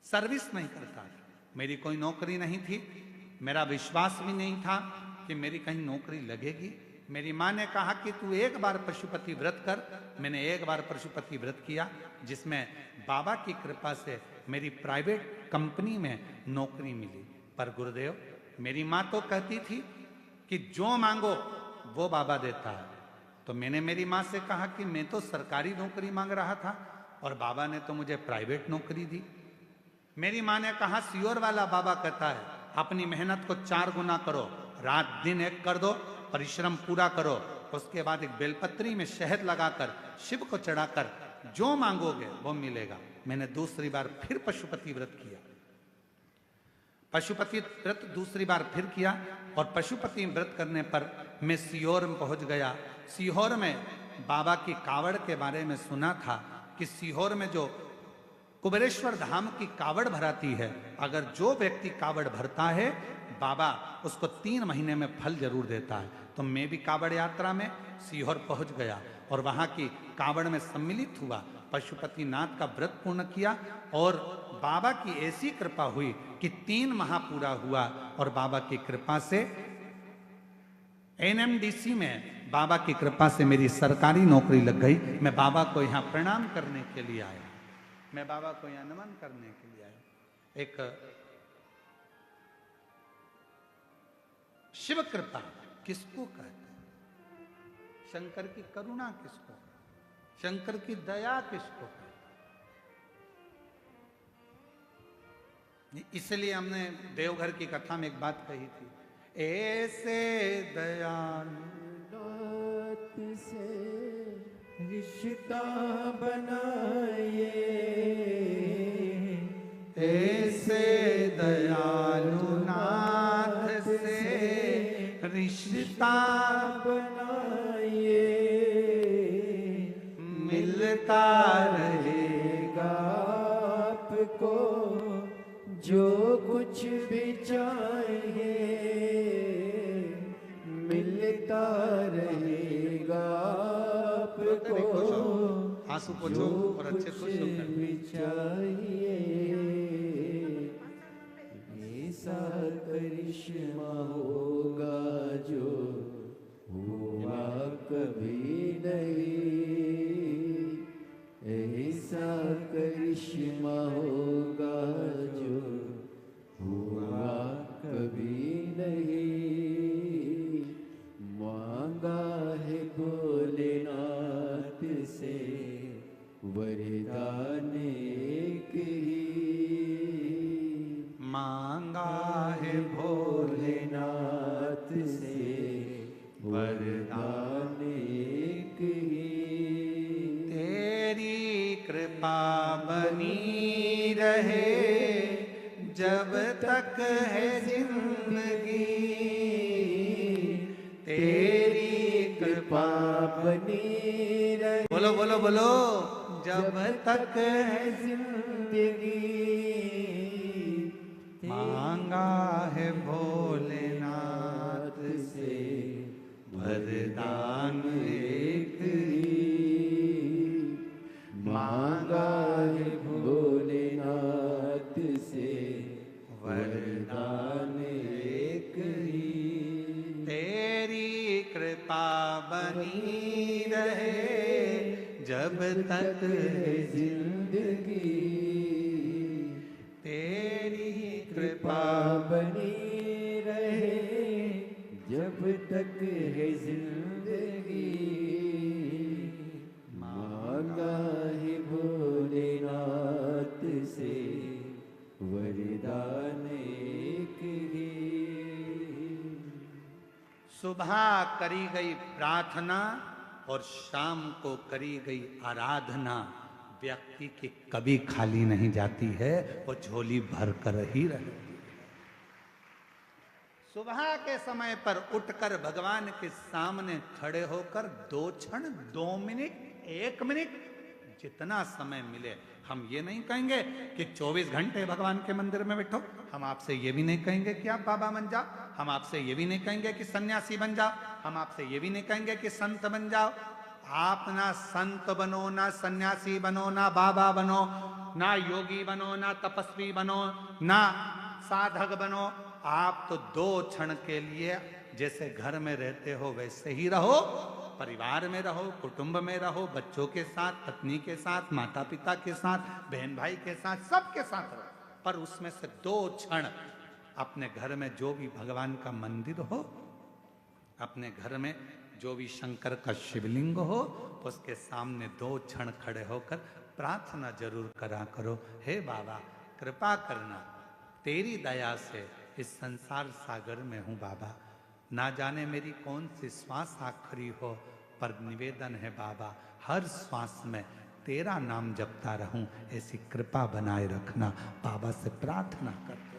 सर्विस नहीं करता था, मेरी कोई नौकरी नहीं थी, मेरा विश्वास भी नहीं था कि मेरी कहीं नौकरी लगेगी। मेरी माँ ने कहा कि तू एक बार पशुपति व्रत कर। मैंने एक बार पशुपति व्रत किया, जिसमें बाबा की कृपा से मेरी प्राइवेट कंपनी में नौकरी मिली। पर गुरुदेव, मेरी माँ तो कहती थी कि जो मांगो वो बाबा देता है। तो मैंने मेरी माँ से कहा कि मैं तो सरकारी नौकरी मांग रहा था, और बाबा ने तो मुझे प्राइवेट नौकरी दी। मेरी माँ ने कहा, सियोर वाला बाबा कहता है अपनी मेहनत को 4 गुना करो, रात दिन एक कर दो, परिश्रम पूरा करो, उसके बाद एक बेलपत्री में शहद लगाकर शिव को चढ़ाकर जो मांगोगे वो मिलेगा। मैंने दूसरी बार फिर पशुपति व्रत किया, पशुपति व्रत दूसरी बार फिर किया, और पशुपति व्रत करने पर मैं सीहोर में पहुंच गया। सीहोर में बाबा की कावड़ के बारे में सुना था कि सीहोर में जो कुबेरेश्वर धाम की कावड़ भराती है, अगर जो व्यक्ति कावड़ भरता है बाबा उसको 3 महीने में फल जरूर देता है। तो मैं भी कावड़ यात्रा में सीहोर पहुंच गया और वहां की कावड़ में सम्मिलित हुआ, पशुपतिनाथ का व्रत पूर्ण किया, और बाबा की ऐसी कृपा हुई कि 3 माह पूरा हुआ, और बाबा की कृपा से एनएमडीसी में बाबा की कृपा से मेरी सरकारी नौकरी लग गई। मैं बाबा को यहाँ प्रणाम करने के लिए आया, मैं बाबा को यहाँ नमन करने के लिए आया। एक शिव कृपा किसको कहते हैं? शंकर की करुणा किसको कहते हैं? शंकर की दया किसको कहते हैं? इसलिए हमने देवघर की कथा में एक बात कही थी, ऐसे दयालु नाथ से रिश्ता बनाए, ऐसे दयालु नाथ से रिश्ता बनाए, मिलता रहेगा आपको जो कुछ भी चाहिए, मिलता रहेगा आपको आंसू पोछो और अच्छे खुश होकर भी चाहिए। ऐसा करिश्मा होगा जो हुआ कभी नहीं, ऐसा करिश्मा होगा जो हुआ कभी नहीं। मांगा है भोलेनाथ से वरदान एक ही, मांगा है भोलेनाथ से वरदान एक ही। तेरी कृपा बनी रहे जब तक है जिंदगी, तेरी कृपा बनी रहे, बोलो बोलो बोलो, जब तक है जिंदगी। मांगा है भोलेनाथ से वरदान एक ही, मांगा है भोलेनाथ से वरदान एक ही। तेरी कृपा बनी रहे जब तक है जिंदगी, तेरी कृपा बनी रहे जब तक है जिंदगी। मांगा है भोलेनाथ से वरदान एक ही। सुबह करी गई प्रार्थना और शाम को करी गई आराधना व्यक्ति की कभी खाली नहीं जाती है, वो झोली भर कर ही रहती है। सुबह के समय पर उठकर भगवान के सामने खड़े होकर 2 क्षण, 2 मिनट, 1 मिनट, जितना समय मिले, हम ये नहीं कहेंगे कि 24 घंटे भगवान के मंदिर में बैठो, हम आपसे ये भी नहीं कहेंगे कि आप बाबा बन जाओ, हम आपसे ये भी नहीं कहेंगे कि सन्यासी बन जाओ, हम आपसे ये भी नहीं कहेंगे कि संत बन जाओ। आप ना संत बनो, ना सन्यासी बनो, ना बाबा बनो, ना योगी बनो, ना तपस्वी बनो, ना साधक बनो, आप तो 2 क्षण के लिए जैसे घर में रहते हो वैसे ही रहो, परिवार में रहो, कुटुंब में रहो, बच्चों के साथ, पत्नी के साथ, माता पिता के साथ, बहन भाई के साथ, सबके साथ रहो, पर उसमें से 2 क्षण अपने घर में जो भी भगवान का मंदिर हो, अपने घर में जो भी शंकर का शिवलिंग हो, उसके सामने 2 क्षण खड़े होकर प्रार्थना जरूर करा करो। हे बाबा कृपा करना, तेरी दया से इस संसार सागर में हूँ बाबा। ना जाने मेरी कौन सी श्वास आखिरी हो, पर निवेदन है बाबा हर श्वास में तेरा नाम जपता रहूं, ऐसी कृपा बनाए रखना। बाबा से प्रार्थना करते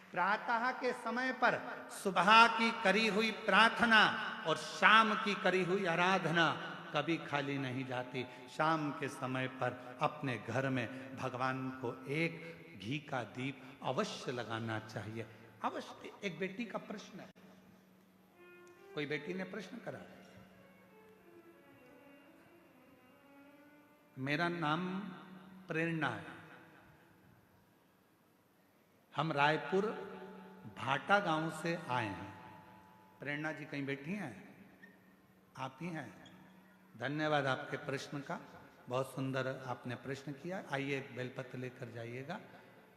प्रातः के समय पर सुबह की करी हुई प्रार्थना और शाम की करी हुई आराधना कभी खाली नहीं जाती। शाम के समय पर अपने घर में भगवान को एक घी का दीप अवश्य लगाना चाहिए, अवश्य। एक बेटी का प्रश्न है, कोई बेटी ने प्रश्न करा, मेरा नाम प्रेरणा है, हम रायपुर भाटा गांव से आए हैं। प्रेरणा जी कहीं बैठी हैं? आप ही हैं? धन्यवाद आपके प्रश्न का, बहुत सुंदर आपने प्रश्न किया। आइए एक बेलपत्र लेकर जाइएगा।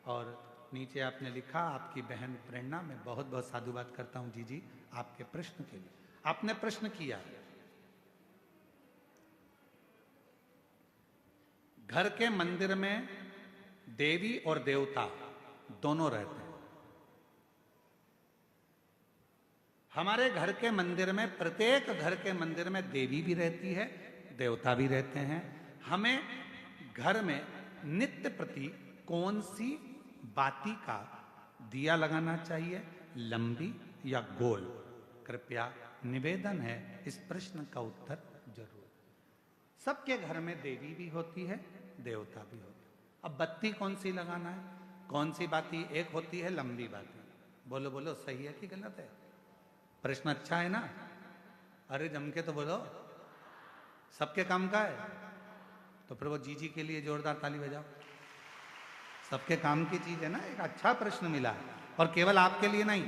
और नीचे आपने लिखा आपकी बहन प्रेरणा, मैं बहुत बहुत साधुवाद करता हूं जी आपके प्रश्न के लिए। आपने प्रश्न किया, घर के मंदिर में देवी और देवता दोनों रहते हैं। हमारे घर के मंदिर में, प्रत्येक घर के मंदिर में देवी भी रहती है, देवता भी रहते हैं। हमें घर में नित्य प्रति कौन सी बाती का दिया लगाना चाहिए, लंबी या गोल? कृपया निवेदन है इस प्रश्न का उत्तर जरूर। सबके घर में देवी भी होती है, देवता भी होते हैं। अब बत्ती कौन सी लगाना है, कौन सी बाती? एक होती है लंबी बाती। बोलो बोलो, सही है कि गलत है? प्रश्न अच्छा है ना? अरे जम के तो बोलो, सबके काम का है तो फिर वो जी के लिए जोरदार ताली बजाओ। सबके काम की चीज है ना, एक अच्छा प्रश्न मिला। और केवल आपके लिए नहीं,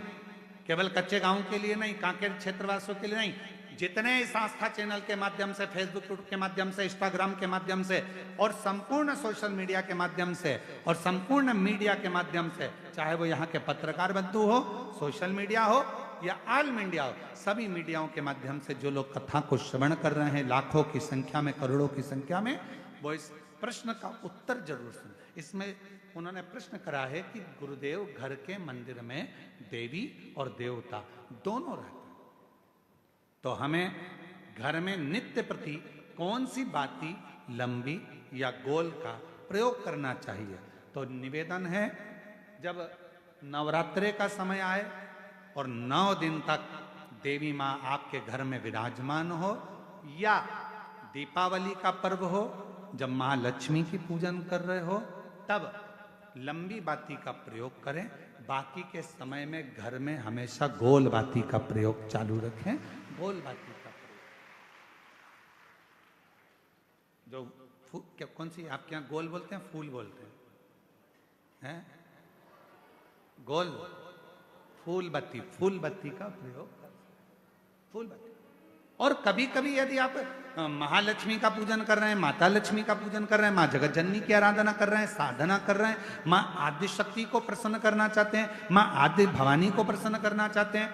केवल कच्चे गांव के लिए नहीं, कांकेर क्षेत्रवासियों के लिए नहीं, जितने इस आस्था चैनल के माध्यम से, फेसबुक के माध्यम से, इंस्टाग्राम के माध्यम से और संपूर्ण सोशल मीडिया के माध्यम से और संपूर्ण मीडिया के माध्यम से, चाहे वो यहाँ के पत्रकार बंधु हो, सोशल मीडिया हो या ऑल मीडिया हो, सभी मीडियाओं के माध्यम से जो लोग कथा को श्रवण कर रहे हैं, लाखों की संख्या में, करोड़ों की संख्या में, वो इस प्रश्न का उत्तर जरूर सुन। इसमें उन्होंने प्रश्न करा है कि गुरुदेव घर के मंदिर में देवी और देवता दोनों रहते हैं, तो हमें घर में नित्य प्रति कौन सी बाती, लंबी या गोल का प्रयोग करना चाहिए? तो निवेदन है, जब नवरात्रे का समय आए और 9 दिन तक देवी माँ आपके घर में विराजमान हो, या दीपावली का पर्व हो जब महालक्ष्मी की पूजन कर रहे हो, तब लंबी बाती का प्रयोग करें। बाकी के समय में घर में हमेशा गोल बाती का प्रयोग चालू रखें। गोल बाती का प्रयोग, जो क्या, कौन सी आपके यहाँ गोल बोलते हैं, फूल बोलते हैं? गोल फूल बत्ती, फूल बत्ती का प्रयोग कर, फूल बत्ती। और कभी कभी यदि आप महालक्ष्मी का पूजन कर रहे हैं, माता लक्ष्मी का पूजन कर रहे हैं, माँ जगत जननी की आराधना कर रहे हैं, साधना कर रहे हैं, माँ आदि शक्ति को प्रसन्न करना चाहते हैं, माँ आदि भवानी को प्रसन्न करना चाहते हैं,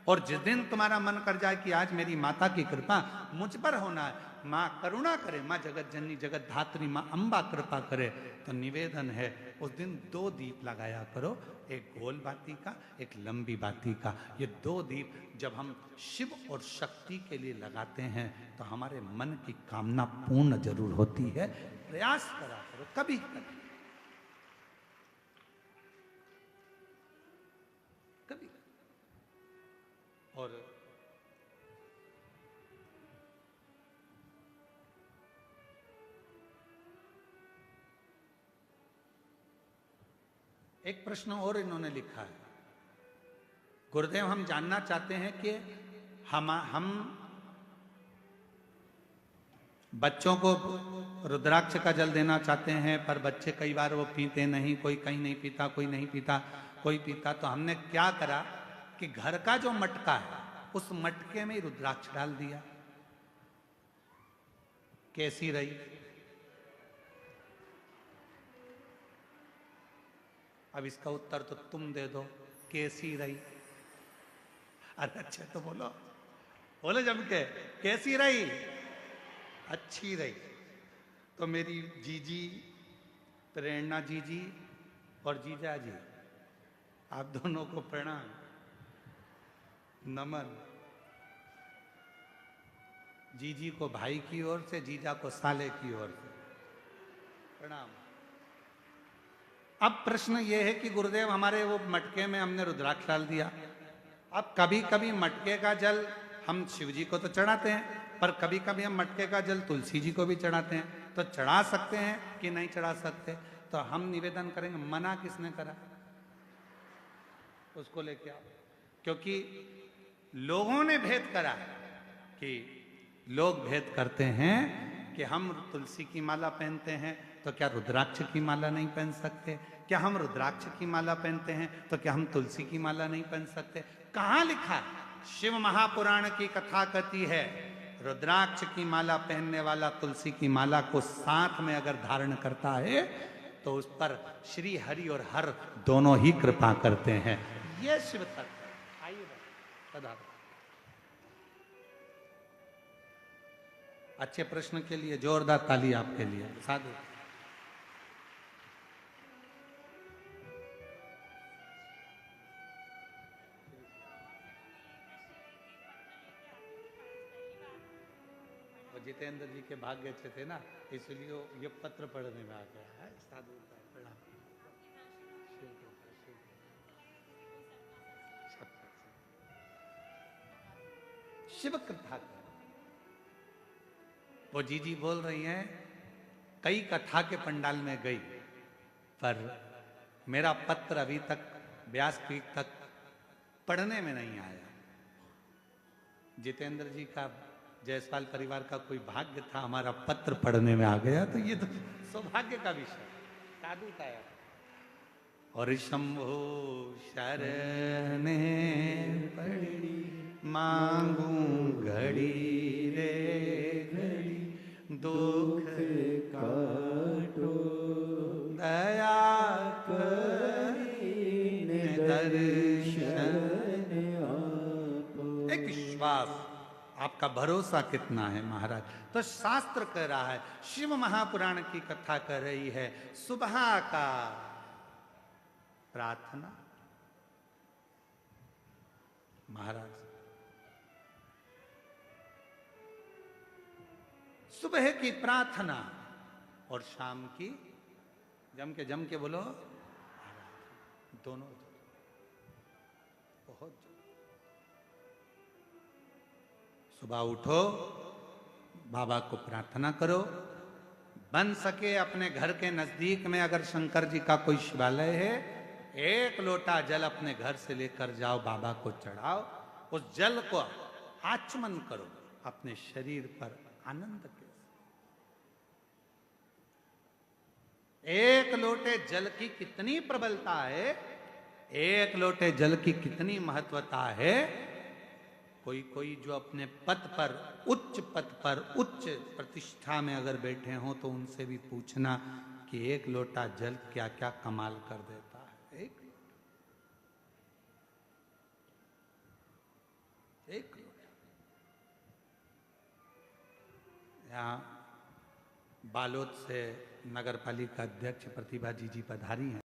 और जिस दिन तुम्हारा मन कर जाए कि आज मेरी माता की कृपा मुझ पर होना है, माँ करुणा करे, माँ जगत जननी जगत धात्री माँ अम्बा कृपा करे, तो निवेदन है उस दिन 2 दीप लगाया करो, एक गोल बाती का, एक लंबी बाती का। ये 2 दीप जब हम शिव और शक्ति के लिए लगाते हैं तो हमारे मन की कामना पूर्ण जरूर होती है। प्रयास करा करो कभी कभी, कभी। और एक प्रश्न और इन्होंने लिखा है, गुरुदेव हम जानना चाहते हैं कि हम बच्चों को रुद्राक्ष का जल देना चाहते हैं, पर बच्चे कई बार वो पीते नहीं, कोई कहीं नहीं पीता, कोई नहीं पीता, कोई पीता, तो हमने क्या करा कि घर का जो मटका है उस मटके में रुद्राक्ष डाल दिया। कैसी रही? अब इसका उत्तर तो तुम दे दो, कैसी रही? अरे अच्छे तो बोलो, बोलो जम के, कैसी रही? अच्छी रही। तो मेरी जीजी प्रेरणा जीजी और जीजा जी, आप दोनों को प्रणाम, नमन। जीजी को भाई की ओर से, जीजा को साले की ओर से प्रणाम। अब प्रश्न ये है कि गुरुदेव हमारे वो मटके में हमने रुद्राक्ष डाल दिया। अब कभी कभी मटके का जल हम शिव जी को तो चढ़ाते हैं, पर कभी कभी हम मटके का जल तुलसी जी को भी चढ़ाते हैं। तो चढ़ा सकते हैं कि नहीं चढ़ा सकते? तो हम निवेदन करेंगे, मना किसने करा? उसको लेके आओ। क्योंकि लोगों ने भेद करा है कि लोग भेद करते हैं कि हम तुलसी की माला पहनते हैं तो क्या रुद्राक्ष की माला नहीं पहन सकते? क्या हम रुद्राक्ष की माला पहनते हैं तो क्या हम तुलसी की माला नहीं पहन सकते? कहाँ लिखा है? शिव महापुराण की कथा कहती है रुद्राक्ष की माला पहनने वाला तुलसी की माला को साथ में अगर धारण करता है तो उस पर श्री हरि और हर दोनों ही कृपा करते हैं। यह शिव तत्व है। आइए पधारो। अच्छे प्रश्न के लिए जोरदार ताली आपके लिए। साधु। जितेंद्र जी के भाग्य अच्छे थे ना, इसलिए ये पत्र पढ़ने में आ गया है। साधु प्रणाम। शिव कथा वो जीजी बोल रही हैं, कई कथा के पंडाल में गई, पर मेरा पत्र अभी तक व्यासपीठ तक पढ़ने में नहीं आया। जितेंद्र जी का, जायसवाल परिवार का कोई भाग्य था हमारा पत्र पढ़ने में आ गया, तो ये तो सौभाग्य का विषय। साधु का है। और शंभो शरणे पड़ी मांगू घड़ी रे घड़ी, दुख काटो दया करीने दर्शन आपो। एक विश्वास, आपका भरोसा कितना है महाराज? तो शास्त्र कह रहा है, शिव महापुराण की कथा कह रही है, सुबह का प्रार्थना महाराज, सुबह की प्रार्थना और शाम की जम के बोलो दोनों, बहुत। सुबह उठो, बाबा को प्रार्थना करो, बन सके अपने घर के नजदीक में अगर शंकर जी का कोई शिवालय है, एक लोटा जल अपने घर से लेकर जाओ, बाबा को चढ़ाओ, उस जल को आचमन करो अपने शरीर पर आनंद के। एक लोटे जल की कितनी प्रबलता है, एक लोटे जल की कितनी महत्वता है। कोई जो अपने पद पर, उच्च पद पर, उच्च प्रतिष्ठा में अगर बैठे हों तो उनसे भी पूछना कि एक लोटा जल क्या क्या कमाल कर देता है। एक लोटा। यहाँ बालोद से नगर पालिका अध्यक्ष प्रतिभा जी पधारी हैं।